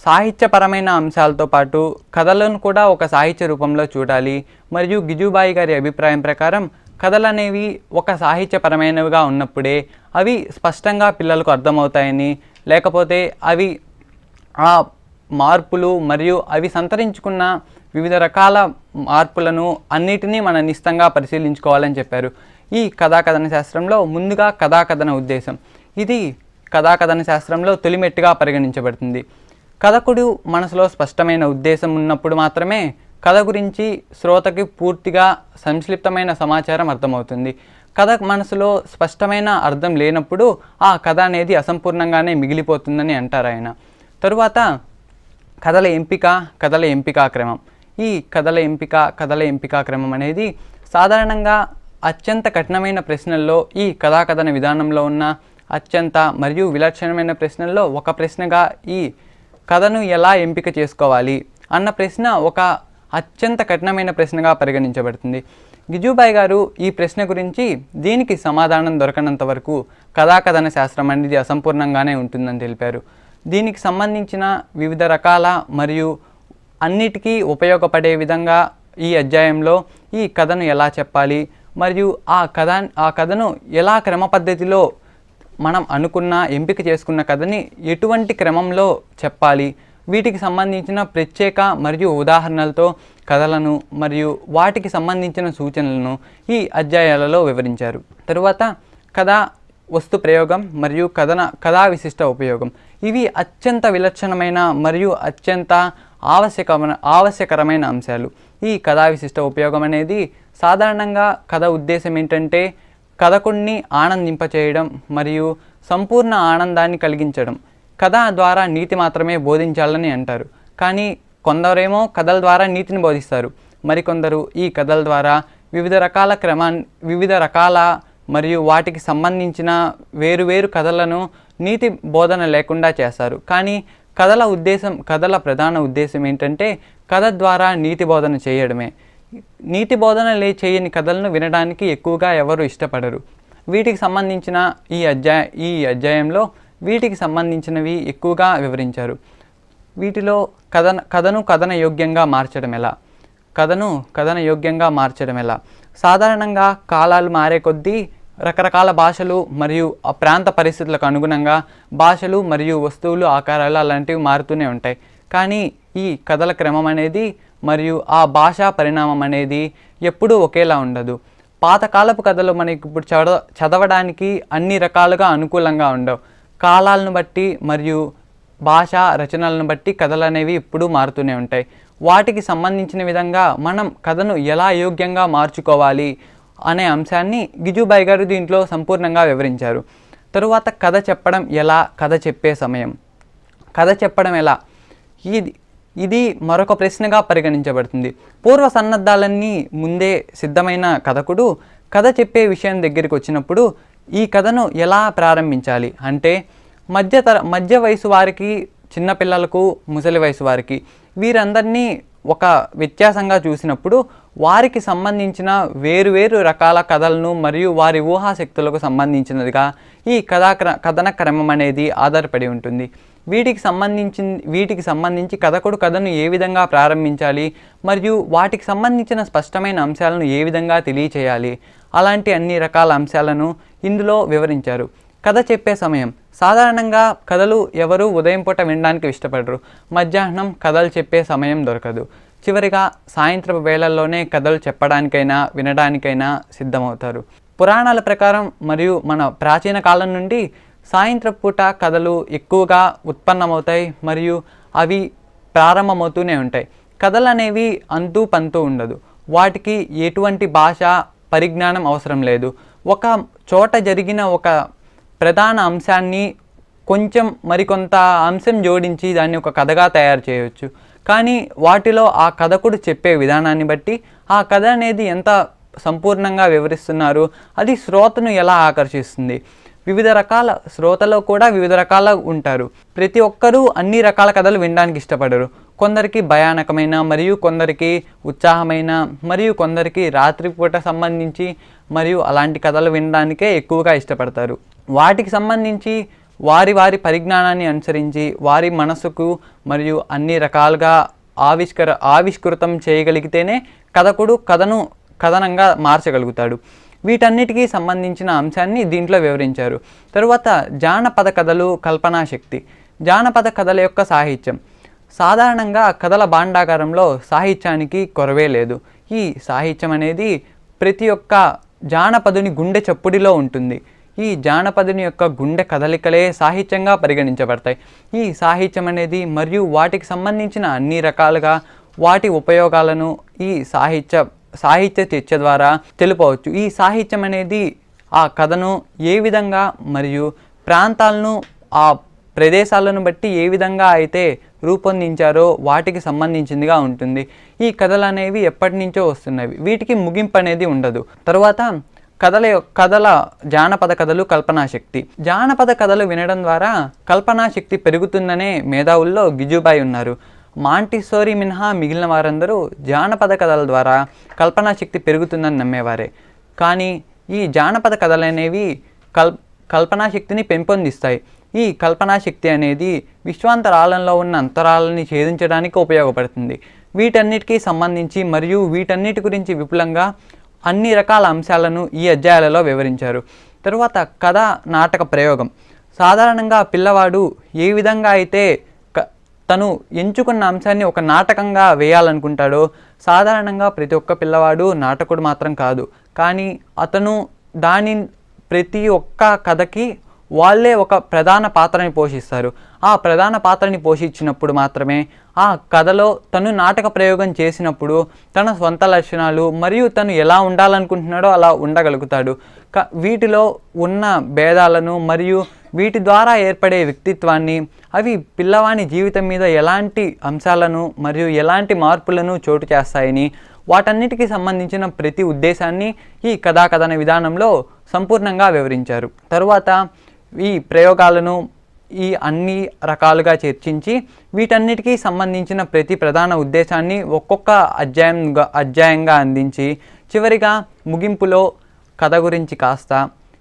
సాహిత్యపరమైన అంశాలతో పాటు కథలను కూడా ఒక సాహిత్య రూపంలో చూడాలి. మరియు గిజుబాయ్ గారి అభిప్రాయం ప్రకారం కథలు అనేవి ఒక సాహిత్యపరమైనవిగా ఉన్నప్పుడే అవి స్పష్టంగా పిల్లలకు అర్థమవుతాయని, లేకపోతే అవి ఆ మార్పులు మరియు అవి సంతరించుకున్న వివిధ రకాల మార్పులను అన్నిటినీ మనం నిశితంగా పరిశీలించుకోవాలని చెప్పారు. ఈ కథాకథన శాస్త్రంలో ముందుగా కథాకథన ఉద్దేశం, ఇది కథాకథన శాస్త్రంలో తొలిమెట్టుగా పరిగణించబడుతుంది. కథకుడు మనసులో స్పష్టమైన ఉద్దేశం ఉన్నప్పుడు మాత్రమే కథ గురించి శ్రోతకి పూర్తిగా సంక్షిప్తమైన సమాచారం అర్థమవుతుంది. కథ మనసులో స్పష్టమైన అర్థం లేనప్పుడు ఆ కథ అనేది అసంపూర్ణంగానే మిగిలిపోతుందని అంటారు ఆయన. తరువాత కథల ఎంపిక క్రమం. ఈ కథల ఎంపిక క్రమం అనేది సాధారణంగా అత్యంత కఠినమైన ప్రశ్నల్లో ఈ కథాకథన విధానంలో ఉన్న అత్యంత మరియు విలక్షణమైన ప్రశ్నల్లో ఒక ప్రశ్నగా ఈ కథను ఎలా ఎంపిక చేసుకోవాలి అన్న ప్రశ్న ఒక అత్యంత కఠినమైన ప్రశ్నగా పరిగణించబడుతుంది. గిజుబాయ్ గారు ఈ ప్రశ్న గురించి దీనికి సమాధానం దొరకనంత వరకు కథాకథన శాస్త్రం అనేది అసంపూర్ణంగానే ఉంటుందని తెలిపారు. దీనికి సంబంధించిన వివిధ రకాల మరియు అన్నిటికీ ఉపయోగపడే విధంగా ఈ అధ్యాయంలో ఈ కథను ఎలా చెప్పాలి మరియు ఆ కథను ఎలా క్రమ పద్ధతిలో మనం అనుకున్న ఎంపిక చేసుకున్న కథని ఎటువంటి క్రమంలో చెప్పాలి, వీటికి సంబంధించిన ప్రత్యేక మరియు ఉదాహరణలతో కథలను మరియు వాటికి సంబంధించిన సూచనలను ఈ అధ్యాయాలలో వివరించారు. తరువాత కథ వస్తు ప్రయోగం మరియు కథా విశిష్ట ఉపయోగం. ఇవి అత్యంత విలక్షణమైన మరియు అత్యంత ఆవశ్యకరమైన అంశాలు. ఈ కథా విశిష్ట ఉపయోగం అనేది సాధారణంగా కథ ఉద్దేశం ఏంటంటే కథకుడిని ఆనందింపచేయడం మరియు సంపూర్ణ ఆనందాన్ని కలిగించడం. కథ ద్వారా నీతి మాత్రమే బోధించాలని అంటారు, కానీ కొందరేమో కథల ద్వారా నీతిని బోధిస్తారు, మరికొందరు ఈ కథల ద్వారా వివిధ రకాల మరియు వాటికి సంబంధించిన వేరువేరు కథలను నీతి బోధన లేకుండా చేస్తారు. కానీ కథల ప్రధాన ఉద్దేశం ఏంటంటే కథ ద్వారా నీతి బోధన చేయడమే. నీతి బోధన చేయని కథలను వినడానికి ఎక్కువగా ఎవరు ఇష్టపడరు. వీటికి సంబంధించిన ఈ అధ్యాయంలో వీటికి సంబంధించినవి ఎక్కువగా వివరించారు. వీటిలో కథన యోగ్యంగా మార్చడం ఎలా. సాధారణంగా కాలాలు మారే కొద్దీ రకరకాల భాషలు మరియు ఆ ప్రాంత పరిస్థితులకు అనుగుణంగా భాషలు మరియు వస్తువులు, ఆకారాలు అలాంటివి మారుతూనే ఉంటాయి. కానీ ఈ కథల క్రమం అనేది మరియు ఆ భాషా పరిణామం అనేది ఎప్పుడూ ఒకేలా ఉండదు. పాతకాలపు కథలు మనకి ఇప్పుడు చదవడానికి అన్ని రకాలుగా అనుకూలంగా ఉండవు. కాలాలను బట్టి మరియు భాషా రచనలను బట్టి కథలు అనేవి ఎప్పుడూ మారుతూనే ఉంటాయి. వాటికి సంబంధించిన విధంగా మనం కథను ఎలా యోగ్యంగా మార్చుకోవాలి అనే అంశాన్ని గిజుబాయ్ గారు దీంట్లో సంపూర్ణంగా వివరించారు. తరువాత కథ చెప్పడం ఎలా, కథ చెప్పడం ఎలా, ఇది మరొక ప్రశ్నగా పరిగణించబడుతుంది. పూర్వ సన్నద్ధాలన్నీ ముందే సిద్ధమైన కథకుడు కథ చెప్పే విషయం దగ్గరికి వచ్చినప్పుడు ఈ కథను ఎలా ప్రారంభించాలి అంటే మధ్య వయసు వారికి, చిన్నపిల్లలకు, ముసలి వయసు వారికి వీరందరినీ ఒక వ్యత్యాసంగా చూసినప్పుడు వారికి సంబంధించిన వేరువేరు రకాల కథలను మరియు వారి ఊహాశక్తులకు సంబంధించినదిగా ఈ కథన క్రమం అనేది ఆధారపడి ఉంటుంది. వీటికి సంబంధించి కథకుడు కథను ఏ విధంగా ప్రారంభించాలి మరియు వాటికి సంబంధించిన స్పష్టమైన అంశాలను ఏ విధంగా తెలియచేయాలి, అలాంటి అన్ని రకాల అంశాలను ఇందులో వివరించారు. కథ చెప్పే సమయం. సాధారణంగా కథలు ఎవరు ఉదయం పూట వినడానికి ఇష్టపడరు. మధ్యాహ్నం కథలు చెప్పే సమయం దొరకదు. చివరిగా సాయంత్రపు వేళల్లోనే కథలు చెప్పడానికైనా వినడానికైనా సిద్ధమవుతారు. పురాణాల ప్రకారం మరియు మన ప్రాచీన కాలం నుండి సాయంత్రపు పూట కథలు ఎక్కువగా ఉత్పన్నమవుతాయి మరియు అవి ప్రారంభమవుతూనే ఉంటాయి. కథలు అనేవి అంతూ పంతూ ఉండదు. వాటికి ఎటువంటి భాష పరిజ్ఞానం అవసరం లేదు. ఒక చోట జరిగిన ఒక ప్రధాన అంశాన్ని కొంచెం మరికొంత అంశం జోడించి దాన్ని ఒక కథగా తయారు చేయవచ్చు. కానీ వాటిలో ఆ కథకుడు చెప్పే విధానాన్ని బట్టి ఆ కథ అనేది ఎంత సంపూర్ణంగా వివరిస్తున్నారు, అది శ్రోతను ఎలా ఆకర్షిస్తుంది. శ్రోతలో కూడా వివిధ రకాల ఉంటారు. ప్రతి ఒక్కరూ అన్ని రకాల కథలు వినడానికి ఇష్టపడరు. కొందరికి భయానకమైన మరియు కొందరికి ఉత్సాహమైన మరియు కొందరికి రాత్రిపూట సంబంధించి మరియు అలాంటి కథలు వినడానికే ఎక్కువగా ఇష్టపడతారు. వాటికి సంబంధించి వారి పరిజ్ఞానాన్ని అనుసరించి వారి మనసుకు మరియు అన్ని రకాలుగా ఆవిష్కృతం చేయగలిగితేనే కథకుడు కథనంగా మార్చగలుగుతాడు. వీటన్నిటికీ సంబంధించిన అంశాన్ని దీంట్లో వివరించారు. తరువాత జానపద కథలు, కల్పనా శక్తి. జానపద కథల యొక్క సాహిత్యం. సాధారణంగా కథల భాండాగారంలో సాహిత్యానికి కొరవే లేదు. ఈ సాహిత్యం అనేది ప్రతి ఒక్క జానపదుని గుండె చప్పుడిలో ఉంటుంది. ఈ జానపదుని యొక్క గుండె కదలికలే సాహిత్యంగా పరిగణించబడతాయి. ఈ సాహిత్యం అనేది మరియు వాటికి సంబంధించిన అన్ని రకాలుగా వాటి ఉపయోగాలను ఈ సాహిత్య చర్చ ద్వారా తెలుపవచ్చు. ఈ సాహిత్యం అనేది ఆ కథను ఏ విధంగా మరియు ప్రాంతాలను, ఆ ప్రదేశాలను బట్టి ఏ విధంగా అయితే రూపొందించారో వాటికి సంబంధించిందిగా ఉంటుంది. ఈ కథలు అనేవి ఎప్పటి నుంచో వస్తున్నవి, వీటికి ముగింపు అనేది ఉండదు. తర్వాత కథల జానపద కథలు, కల్పనా శక్తి. జానపద కథలు వినడం ద్వారా కల్పనా శక్తి పెరుగుతుందనే మేధావుల్లో గిజుబాయి ఉన్నారు. మాంటిసోరీ మినహా మిగిలిన వారందరూ జానపద కథల ద్వారా కల్పనా శక్తి పెరుగుతుందని నమ్మేవారే. కానీ ఈ జానపద కథలు అనేవి కల్పనా శక్తిని పెంపొందిస్తాయి. ఈ కల్పనా శక్తి అనేది విశ్వాంతరాళంలో ఉన్న అంతరాలని ఛేదించడానికి ఉపయోగపడుతుంది. వీటన్నిటికీ సంబంధించి మరియు వీటన్నిటి గురించి విపులంగా అన్ని రకాల అంశాలను ఈ అధ్యాయాలలో వివరించారు. తరువాత కథ, నాటక ప్రయోగం. సాధారణంగా పిల్లవాడు ఏ విధంగా అయితే తను ఎంచుకున్న అంశాన్ని ఒక నాటకంగా వేయాలనుకుంటాడో, సాధారణంగా ప్రతి ఒక్క పిల్లవాడు నాటకుడు మాత్రం కాదు, కానీ అతను ప్రతి ఒక్క కథకి వాళ్ళే ఒక ప్రధాన పాత్రని పోషిస్తారు. ఆ ప్రధాన పాత్రని పోషించినప్పుడు మాత్రమే ఆ కథలో తను నాటక ప్రయోగం చేసినప్పుడు తన సొంత లక్షణాలు మరియు తను ఎలా ఉండాలనుకుంటున్నాడో అలా ఉండగలుగుతాడు. వీటిలో ఉన్న భేదాలను మరియు వీటి ద్వారా ఏర్పడే వ్యక్తిత్వాన్ని, అవి పిల్లవాని జీవితం మీద ఎలాంటి అంశాలను మరియు ఎలాంటి మార్పులను చోటు చేస్తాయని, వాటన్నిటికీ సంబంధించిన ప్రతి ఉద్దేశాన్ని ఈ కథాకథన విధానంలో సంపూర్ణంగా వివరించారు. తరువాత ఈ ప్రయోగాలను ఈ అన్ని రకాలుగా చర్చించి వీటన్నిటికీ సంబంధించిన ప్రతి ప్రధాన ఉద్దేశాన్ని ఒక్కొక్క అధ్యాయంగా అందించి చివరిగా ముగింపులో కథ గురించి కాస్త,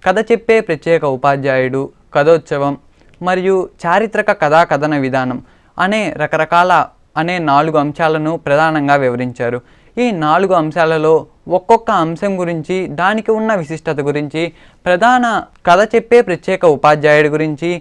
కథ చెప్పే ప్రత్యేక ఉపాధ్యాయుడు, కథోత్సవం మరియు చారిత్రక కథన విధానం అనే 4 అంశాలను ప్రధానంగా వివరించారు. ఈ 4 అంశాలలో ఒక్కొక్క అంశం గురించి, దానికి ఉన్న విశిష్టత గురించి, ప్రధాన కథ చెప్పే ప్రత్యేక ఉపాధ్యాయుడి గురించి,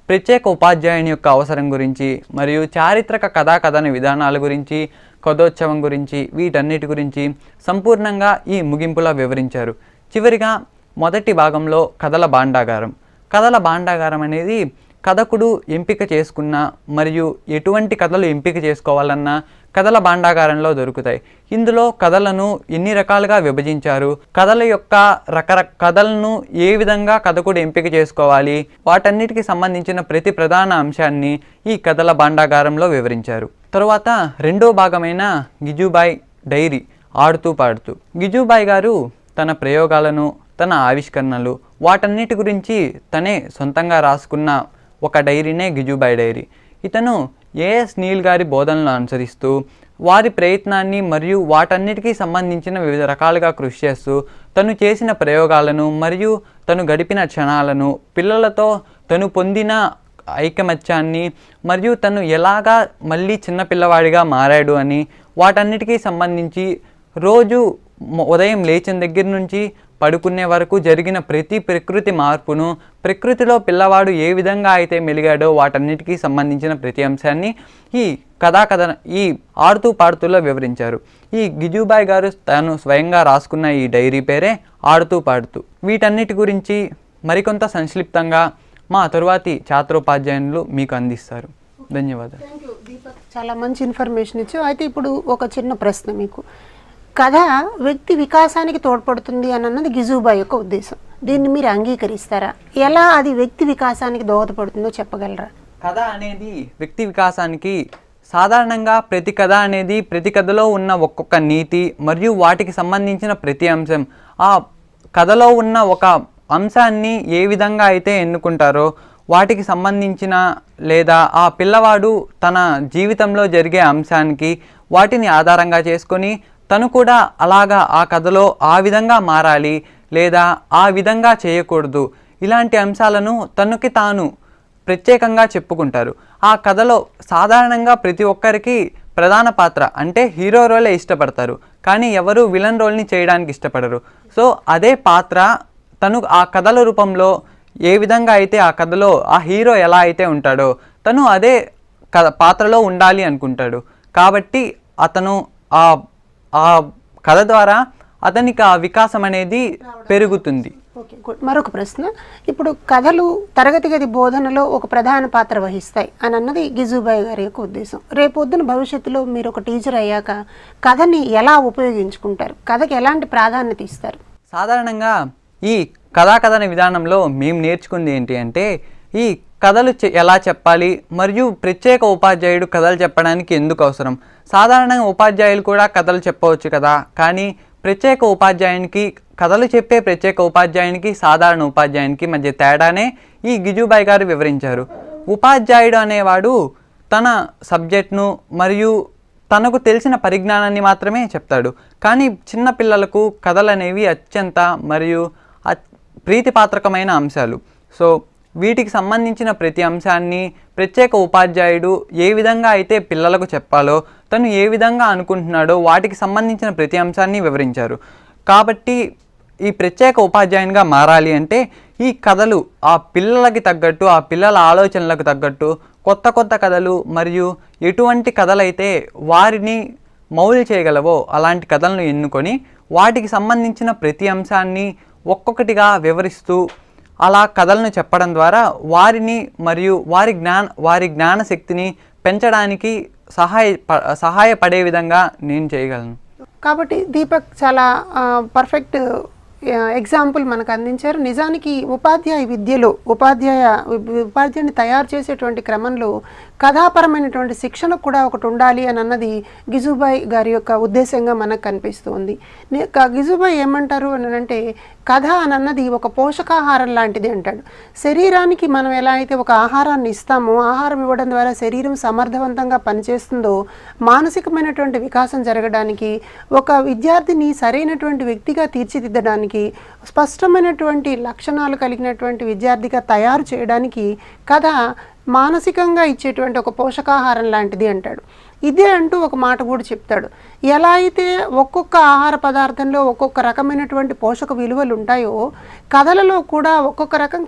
ప్రత్యేక ఉపాధ్యాయుని యొక్క అవసరం గురించి, మరియు చారిత్రక కథన విధానాల గురించి, కథోత్సవం గురించి, వీటన్నిటి గురించి సంపూర్ణంగా ఈ ముగింపులో వివరించారు. చివరిగా మొదటి భాగంలో కథల భాండాగారం. కథల భాండాగారం అనేది కథకుడు ఎంపిక చేసుకున్న మరియు ఎటువంటి కథలు ఎంపిక చేసుకోవాలన్నా కథల భాండాగారంలో దొరుకుతాయి. ఇందులో కథలను ఎన్ని రకాలుగా విభజించారు, కథలను ఏ విధంగా కథకుడు ఎంపిక చేసుకోవాలి, వాటన్నిటికీ సంబంధించిన ప్రతి ప్రధాన అంశాన్ని ఈ కథల భాండాగారంలో వివరించారు. తరువాత రెండో భాగమైన గిజుబాయి డైరీ, ఆడుతూ పాడుతూ. గిజుబాయి గారు తన ప్రయోగాలను, తన ఆవిష్కరణలు, వాటన్నిటి గురించి తనే సొంతంగా రాసుకున్న ఒక డైరీనే గిజుబాయి డైరీ. ఇతను ఏఎస్ నీల్ గారి బోధనలను అనుసరిస్తూ వారి ప్రయత్నాన్ని మరియు వాటన్నిటికీ సంబంధించిన వివిధ రకాలుగా కృషి చేస్తూ తను చేసిన ప్రయోగాలను మరియు తను గడిపిన క్షణాలను, పిల్లలతో తను పొందిన ఐకమత్యాన్ని మరియు తను ఎలాగా మళ్ళీ చిన్నపిల్లవాడిగా మారాడు అని, వాటన్నిటికీ సంబంధించి రోజు ఉదయం లేచిన దగ్గర నుంచి పడుకునే వరకు జరిగిన ప్రతి ప్రకృతి మార్పును, ప్రకృతిలో పిల్లవాడు ఏ విధంగా అయితే మెలిగాడో వాటన్నిటికీ సంబంధించిన ప్రతి అంశాన్ని ఈ ఈ ఆడుతూ పాడుతూలో వివరించారు. ఈ గిజుబాయి గారు తాను స్వయంగా రాసుకున్న ఈ డైరీ పేరే ఆడుతూ పాడుతూ. వీటన్నిటి గురించి మరికొంత సంక్షిప్తంగా మా తరువాతి ఛాత్రోపాధ్యాయులు మీకు అందిస్తారు. ధన్యవాదాలు. చాలా మంచి ఇన్ఫర్మేషన్ ఇచ్చావు. అయితే ఇప్పుడు ఒక చిన్న ప్రశ్న మీకు. కథ వ్యక్తి వికాసానికి తోడ్పడుతుంది అన్నది గిజుబాయి యొక్క ఉద్దేశం. దీన్ని మీరు అంగీకరిస్తారా? ఎలా అది వ్యక్తి వికాసానికి దోహదపడుతుందో చెప్పగలరా? కథ అనేది వ్యక్తి వికాసానికి, సాధారణంగా ప్రతి కథ అనేది ప్రతి కథలో ఉన్న ఒక్కొక్క నీతి మరియు వాటికి సంబంధించిన ప్రతి అంశం, ఆ కథలో ఉన్న ఒక అంశాన్ని ఏ విధంగా అయితే ఎన్నుకుంటారో వాటికి సంబంధించిన లేదా ఆ పిల్లవాడు తన జీవితంలో జరిగే అంశానికి వాటిని ఆధారంగా చేసుకొని తను కూడా అలాగా ఆ కథలో ఆ విధంగా మారాలి లేదా ఆ విధంగా చేయకూడదు, ఇలాంటి అంశాలను తనకి తాను ప్రత్యేకంగా చెప్పుకుంటారు. ఆ కథలో సాధారణంగా ప్రతి ఒక్కరికి ప్రధాన పాత్ర అంటే హీరో రోలే ఇష్టపడతారు, కానీ ఎవరు విలన్ రోల్ని చేయడానికి ఇష్టపడరు. సో అదే పాత్ర తను ఆ కథల రూపంలో ఏ విధంగా అయితే ఆ కథలో ఆ హీరో ఎలా అయితే ఉంటాడో తను అదే పాత్రలో ఉండాలి అనుకుంటాడు. కాబట్టి అతను ఆ కథ ద్వారా అతనికి ఆ వికాసం అనేది పెరుగుతుంది. Okay, good. మరొక ప్రశ్న, ఇప్పుడు కథలు తరగతి గది బోధనలో ఒక ప్రధాన పాత్ర వహిస్తాయి అని అన్నది గిజుబాయ్ గారి యొక్క ఉద్దేశం. రేపొద్దున భవిష్యత్తులో మీరు ఒక టీచర్ అయ్యాక కథని ఎలా ఉపయోగించుకుంటారు, కథకి ఎలాంటి ప్రాధాన్యత ఇస్తారు? సాధారణంగా ఈ కథాకథన విధానంలో మేము నేర్చుకుంది ఏంటి అంటే ఈ కథలు ఎలా చెప్పాలి మరియు ప్రత్యేక ఉపాధ్యాయుడు కథలు చెప్పడానికి ఎందుకు అవసరం. సాధారణంగా ఉపాధ్యాయులు కూడా కథలు చెప్పవచ్చు కదా, కానీ ప్రత్యేక ఉపాధ్యాయునికి కథలు చెప్పే ప్రత్యేక ఉపాధ్యాయునికి సాధారణ ఉపాధ్యాయునికి మధ్య తేడానే ఈ గిజుబాయ్ గారు వివరించారు. ఉపాధ్యాయుడు అనేవాడు తన సబ్జెక్ట్ను మరియు తనకు తెలిసిన పరిజ్ఞానాన్ని మాత్రమే చెప్తాడు, కానీ చిన్న పిల్లలకు కథలు అనేవి అత్యంత మరియు ప్రీతిపాత్రకమైన అంశాలు. సో వీటికి సంబంధించిన ప్రతి అంశాన్ని ప్రత్యేక ఉపాధ్యాయుడు ఏ విధంగా అయితే పిల్లలకు చెప్పాలో తను ఏ విధంగా అనుకుంటున్నాడో వాటికి సంబంధించిన ప్రతి అంశాన్ని వివరించారు. కాబట్టి ఈ ప్రత్యేక ఉపాధ్యాయునిగా మారాలి అంటే ఈ కథలు ఆ పిల్లలకి తగ్గట్టు ఆ పిల్లల ఆలోచనలకు తగ్గట్టు కొత్త కొత్త కథలు మరియు ఎటువంటి కథలైతే వారిని మౌలు చేయగలవో అలాంటి కథలను ఎన్నుకొని వాటికి సంబంధించిన ప్రతి అంశాన్ని ఒక్కొక్కటిగా వివరిస్తూ అలా కథలను చెప్పడం ద్వారా వారిని మరియు వారి జ్ఞాన శక్తిని పెంచడానికి సహాయపడే విధంగా నేను చేయగలను. కాబట్టి దీపక్ చాలా పర్ఫెక్ట్ ఎగ్జాంపుల్ మనకు అందించారు. నిజానికి ఉపాధ్యాయ విద్యలో ఉపాధ్యాయుని తయారు చేసేటువంటి క్రమంలో కథాపరమైనటువంటి శిక్షణ కూడా ఒకటి ఉండాలి అని అన్నది గిజుబాయ్ గారి యొక్క ఉద్దేశంగా మనకు కనిపిస్తుంది. గిజుబాయ్ ఏమంటారు అని అంటే కథ అని అన్నది ఒక పోషకాహారం లాంటిది అంటాడు. శరీరానికి మనం ఎలా అయితే ఒక ఆహారాన్ని ఇస్తామో, ఆహారం ఇవ్వడం ద్వారా శరీరం సమర్థవంతంగా పనిచేస్తుందో, మానసికమైనటువంటి వికాసం జరగడానికి, ఒక విద్యార్థిని సరైనటువంటి వ్యక్తిగా తీర్చిదిద్దడానికి, స్పష్టమైనటువంటి లక్షణాలు కలిగినటువంటి విద్యార్థిగా తయారు చేయడానికి కథ మానసికంగా ఇచ్చేటువంటి ఒక పోషకాహారం లాంటిది అంటాడు. ఇదే అంటూ ఒక మాట కూడా చెప్తాడు. ఎలా అయితే ఒక్కొక్క ఆహార పదార్థంలో ఒక్కొక్క రకమైనటువంటి పోషక విలువలు ఉంటాయో కథలలో కూడా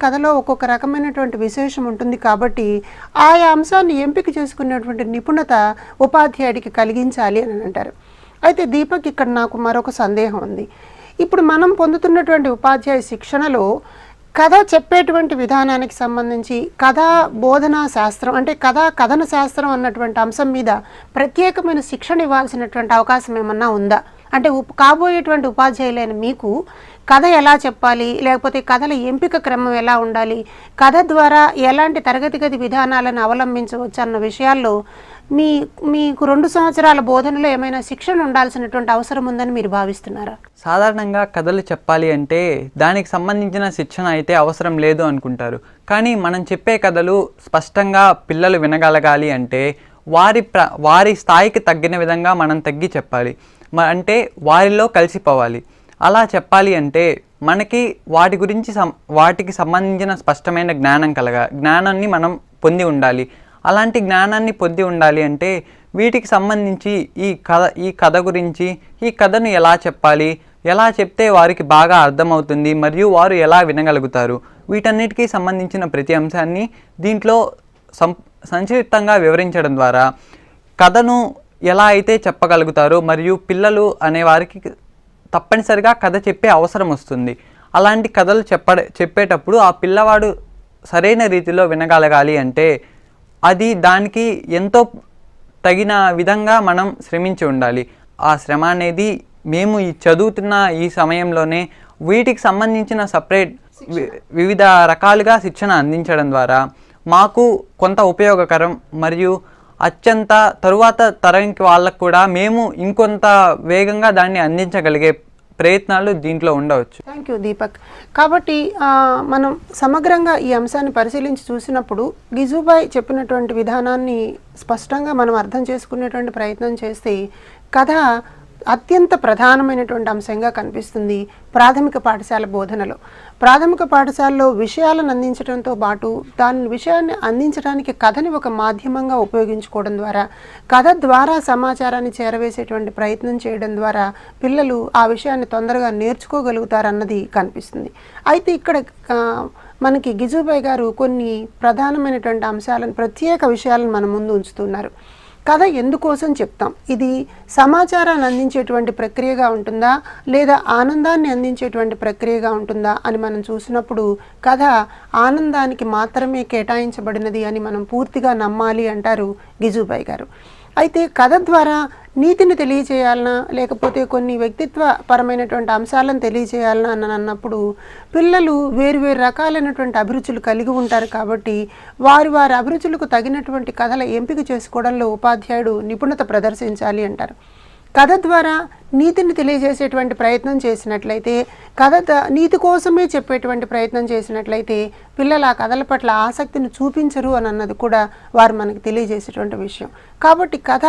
కథలో ఒక్కొక్క రకమైనటువంటి విశేషం ఉంటుంది. కాబట్టి ఆయా అంశాన్ని ఎంపిక చేసుకునేటువంటి నిపుణత ఉపాధ్యాయుడికి కలిగించాలి అని అంటారు. అయితే దీపక్, ఇక్కడ నాకు మరొక సందేహం ఉంది. ఇప్పుడు మనం పొందుతున్నటువంటి ఉపాధ్యాయ శిక్షణలో కథ చెప్పేటువంటి విధానానికి సంబంధించి కథా బోధనా శాస్త్రం అంటే కథన శాస్త్రం అన్నటువంటి అంశం మీద ప్రత్యేకమైన శిక్షణ ఇవ్వాల్సినటువంటి అవకాశం ఏమన్నా ఉందా? అంటే కాబోయేటువంటి ఉపాధ్యాయులైన మీకు కథ ఎలా చెప్పాలి, లేకపోతే కథల ఎంపిక క్రమం ఎలా ఉండాలి, కథ ద్వారా ఎలాంటి తరగతి గది విధానాలను అవలంబించవచ్చు అన్న విషయాల్లో మీకు 2 సంవత్సరాల బోధనలో ఏమైనా శిక్షణ ఉండాల్సినటువంటి అవసరం ఉందని మీరు భావిస్తున్నారా? సాధారణంగా కథలు చెప్పాలి అంటే దానికి సంబంధించిన శిక్షణ అయితే అవసరం లేదు అనుకుంటారు. కానీ మనం చెప్పే కథలు స్పష్టంగా పిల్లలు వినగలగాలి అంటే వారి స్థాయికి తగ్గిన విధంగా మనం తగ్గి చెప్పాలి. అంటే వారిలో కలిసిపోవాలి. అలా చెప్పాలి అంటే మనకి వాటికి సంబంధించిన స్పష్టమైన జ్ఞానాన్ని మనం పొంది ఉండాలి. అలాంటి జ్ఞానాన్ని పొంది ఉండాలి అంటే వీటికి సంబంధించి ఈ కథ గురించి ఈ కథను ఎలా చెప్పాలి, ఎలా చెప్తే వారికి బాగా అర్థమవుతుంది మరియు వారు ఎలా వినగలుగుతారు, వీటన్నిటికీ సంబంధించిన ప్రతి అంశాన్ని దీంట్లో సంక్షిప్తంగా వివరించడం ద్వారా కథను ఎలా అయితే చెప్పగలుగుతారో మరియు పిల్లలు అనేవారికి తప్పనిసరిగా కథ చెప్పే అవసరం వస్తుంది. అలాంటి కథలు చెప్పేటప్పుడు ఆ పిల్లవాడు సరైన రీతిలో వినగలగాలి అంటే దానికి ఎంతో తగిన విధంగా మనం శ్రమించి ఉండాలి. ఆ శ్రమ అనేది మేము చదువుతున్న ఈ సమయంలోనే వీటికి సంబంధించిన వివిధ రకాలుగా శిక్షణ అందించడం ద్వారా మాకు కొంత ఉపయోగకరం మరియు అత్యంత తరువాత తరంకి వాళ్ళకు కూడా మేము ఇంకొంత వేగంగా దాన్ని అందించగలిగే ప్రయత్నాలు దీంట్లో ఉండవచ్చు. Thank you Deepak. కాబట్టి మనం సమగ్రంగా ఈ అంశాన్ని పరిశీలించి చూసినప్పుడు గిజుబాయ్ చెప్పినటువంటి విధానాన్ని స్పష్టంగా మనం అర్థం చేసుకునేటువంటి ప్రయత్నం చేస్తే కథ అత్యంత ప్రధానమైనటువంటి అంశంగా కనిపిస్తుంది ప్రాథమిక పాఠశాల బోధనలో. ప్రాథమిక పాఠశాలలో విషయాలను అందించడంతో పాటు విషయాన్ని అందించడానికి కథని ఒక మాధ్యమంగా ఉపయోగించుకోవడం ద్వారా, కథ ద్వారా సమాచారాన్ని చేరవేసేటువంటి ప్రయత్నం చేయడం ద్వారా పిల్లలు ఆ విషయాన్ని తొందరగా నేర్చుకోగలుగుతారన్నది కనిపిస్తుంది. అయితే ఇక్కడ మనకి గిజుబాయ్ గారు కొన్ని ప్రధానమైనటువంటి అంశాలను, ప్రత్యేక విషయాలను మన ముందు ఉంచుతున్నారు. కథ ఎందుకోసం చెప్తాం? ఇది సమాచారాన్ని అందించేటువంటి ప్రక్రియగా ఉంటుందా, లేదా ఆనందాన్ని అందించేటువంటి ప్రక్రియగా ఉంటుందా అని మనం చూసినప్పుడు కథ ఆనందానికి మాత్రమే కేటాయించబడినది అని మనం పూర్తిగా నమ్మాలి అంటారు గిజుబాయ్ గారు. అయితే కథ ద్వారా నీతిని తెలియచేయాలన్నా, లేకపోతే కొన్ని వ్యక్తిత్వ పరమైనటువంటి అంశాలను తెలియచేయాలన్నా అని అన్నప్పుడు పిల్లలు వేరు రకాలైనటువంటి అభిరుచులు కలిగి ఉంటారు. కాబట్టి వారి అభిరుచులకు తగినటువంటి కథల ఎంపిక చేసుకోవడంలో ఉపాధ్యాయుడు నిపుణత ప్రదర్శించాలి అంటారు. కథ ద్వారా నీతిని తెలియజేసేటువంటి ప్రయత్నం చేసినట్లయితే, నీతి కోసమే చెప్పేటువంటి ప్రయత్నం చేసినట్లయితే పిల్లలు ఆ కథల పట్ల ఆసక్తిని చూపించరు అని అన్నది కూడా వారు మనకు తెలియజేసేటువంటి విషయం. కాబట్టి కథ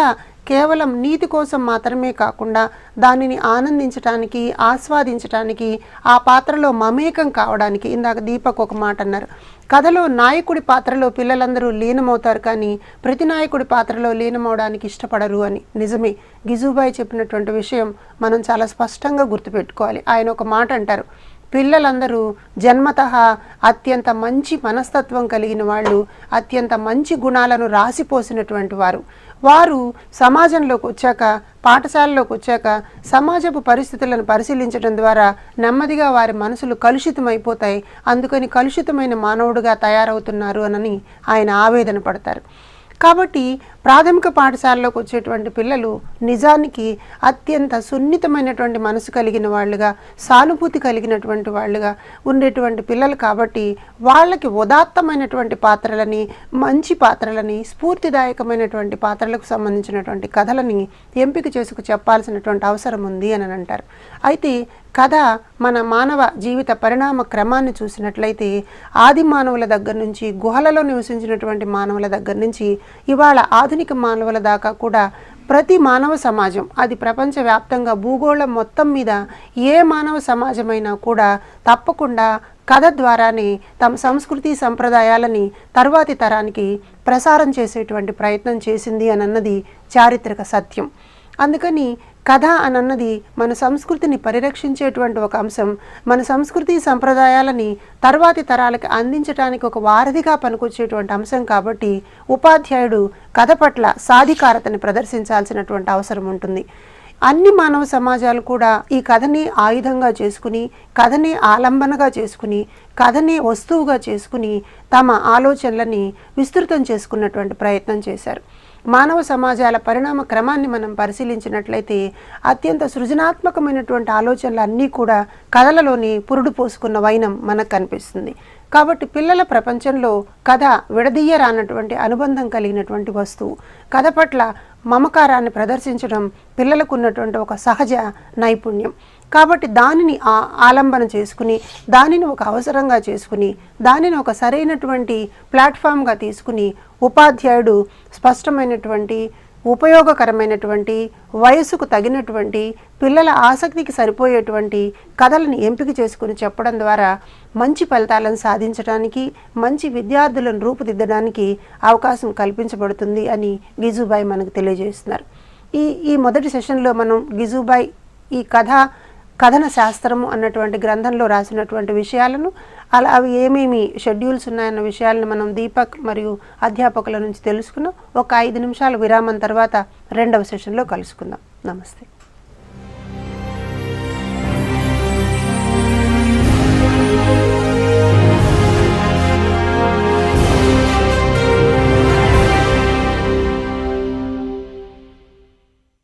కేవలం నీతి కోసం మాత్రమే కాకుండా దానిని ఆనందించడానికి, ఆస్వాదించడానికి, ఆ పాత్రలో మమేకం కావడానికి, ఇందాక దీపక్ ఒక మాట అన్నారు, కథలో నాయకుడి పాత్రలో పిల్లలందరూ లీనమవుతారు కానీ ప్రతి నాయకుడి పాత్రలో లీనమవడానికి ఇష్టపడరు అని. నిజమే, గిజుబాయ్ చెప్పినటువంటి విషయం మనం చాలా స్పష్టంగా గుర్తుపెట్టుకోవాలి. ఆయన ఒక మాట అంటారు, పిల్లలందరూ జన్మతః అత్యంత మంచి మనస్తత్వం కలిగిన వాళ్ళు, అత్యంత మంచి గుణాలను రాసిపోసినటువంటి వారు సమాజంలోకి వచ్చాక, పాఠశాలలోకి వచ్చాక సమాజపు పరిస్థితులను పరిశీలించడం ద్వారా నెమ్మదిగా వారి మనసులు కలుషితమైపోతాయి. అందుకని కలుషితమైన మానవుడిగా తయారవుతున్నారు అని ఆయన ఆవేదన పడతారు. కాబట్టి ప్రాథమిక పాఠశాలలోకి వచ్చేటువంటి పిల్లలు నిజానికి అత్యంత సున్నితమైనటువంటి మనసు కలిగిన వాళ్ళుగా, సానుభూతి కలిగినటువంటి వాళ్ళుగా ఉండేటువంటి పిల్లలు. కాబట్టి వాళ్ళకి ఉదాత్తమైనటువంటి పాత్రలని, మంచి పాత్రలని, స్ఫూర్తిదాయకమైనటువంటి పాత్రలకు సంబంధించినటువంటి కథలని ఎంపిక చేసుకు చెప్పాల్సినటువంటి అవసరం ఉంది అని అంటారు. అయితే కథ మన మానవ జీవిత పరిణామ క్రమాన్ని చూసినట్లయితే ఆది మానవుల దగ్గర నుంచి, గుహలలో నివసించినటువంటి మానవుల దగ్గర నుంచి ఇవాళ ఆధునిక మానవుల దాకా కూడా ప్రతి మానవ సమాజం, అది ప్రపంచవ్యాప్తంగా భూగోళం మొత్తం మీద ఏ మానవ సమాజమైనా కూడా తప్పకుండా కథ ద్వారానే తమ సంస్కృతి సంప్రదాయాలని తర్వాతి తరానికి ప్రసారం చేసేటువంటి ప్రయత్నం చేసింది అని అన్నది చారిత్రక సత్యం. అందుకని కథ అన్నది మన సంస్కృతిని పరిరక్షించేటువంటి ఒక అంశం. మన సంస్కృతి సంప్రదాయాలని తర్వాతి తరాలకు అందించడానికి ఒక వారధిగా పనికొచ్చేటువంటి అంశం. కాబట్టి ఉపాధ్యాయుడు కథ పట్ల సాధికారతని ప్రదర్శించాల్సినటువంటి అవసరం ఉంటుంది. అన్ని మానవ సమాజాలు కూడా ఈ కథని ఆయుధంగా చేసుకుని, కథని ఆలంబనగా చేసుకుని, కథని వస్తువుగా చేసుకుని తమ ఆలోచనలని విస్తృతం చేసుకున్నటువంటి ప్రయత్నం చేశారు. మానవ సమాజాల పరిణామ క్రమాన్ని మనం పరిశీలించినట్లయితే అత్యంత సృజనాత్మకమైనటువంటి ఆలోచనలు అన్నీ కూడా కథలలోని పురుడు పోసుకున్న వైనం మనకు కనిపిస్తుంది. కాబట్టి పిల్లల ప్రపంచంలో కథ విడదీయరానటువంటి అనుబంధం కలిగినటువంటి వస్తువు. కథ పట్ల మమకారాన్ని ప్రదర్శించడం పిల్లలకు ఉన్నటువంటి ఒక సహజ నైపుణ్యం. కాబట్టి దానిని ఆలంబన చేసుకుని, దానిని ఒక అవసరంగా చేసుకుని, దానిని ఒక సరైనటువంటి ప్లాట్ఫామ్గా తీసుకుని ఉపాధ్యాయుడు స్పష్టమైనటువంటి, ఉపయోగకరమైనటువంటి, వయసుకు తగినటువంటి, పిల్లల ఆసక్తికి సరిపోయేటువంటి కథలను ఎంపిక చేసుకుని చెప్పడం ద్వారా మంచి ఫలితాలను సాధించడానికి, మంచి విద్యార్థులను రూపుదిద్దడానికి అవకాశం కల్పించబడుతుంది అని గిజుబాయ్ మనకు తెలియజేస్తున్నారు. ఈ మొదటి సెషన్లో మనం గిజుబాయ్ ఈ కథన శాస్త్రము అన్నటువంటి గ్రంథంలో రాసినటువంటి విషయాలను, అవి ఏమేమి షెడ్యూల్స్ ఉన్నాయన్న విషయాలను మనం దీపక్ మరియు అధ్యాపకుల నుంచి తెలుసుకున్నాం. ఒక 5 నిమిషాల విరామం తర్వాత రెండవ సెషన్లో కలుసుకుందాం. నమస్తే.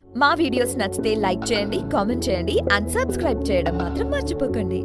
మా వీడియోస్ నచ్చితే లైక్ చేయండి, కామెంట్ చేయండి అండ్ సబ్స్క్రైబ్ చేయడం మాత్రం మర్చిపోకండి.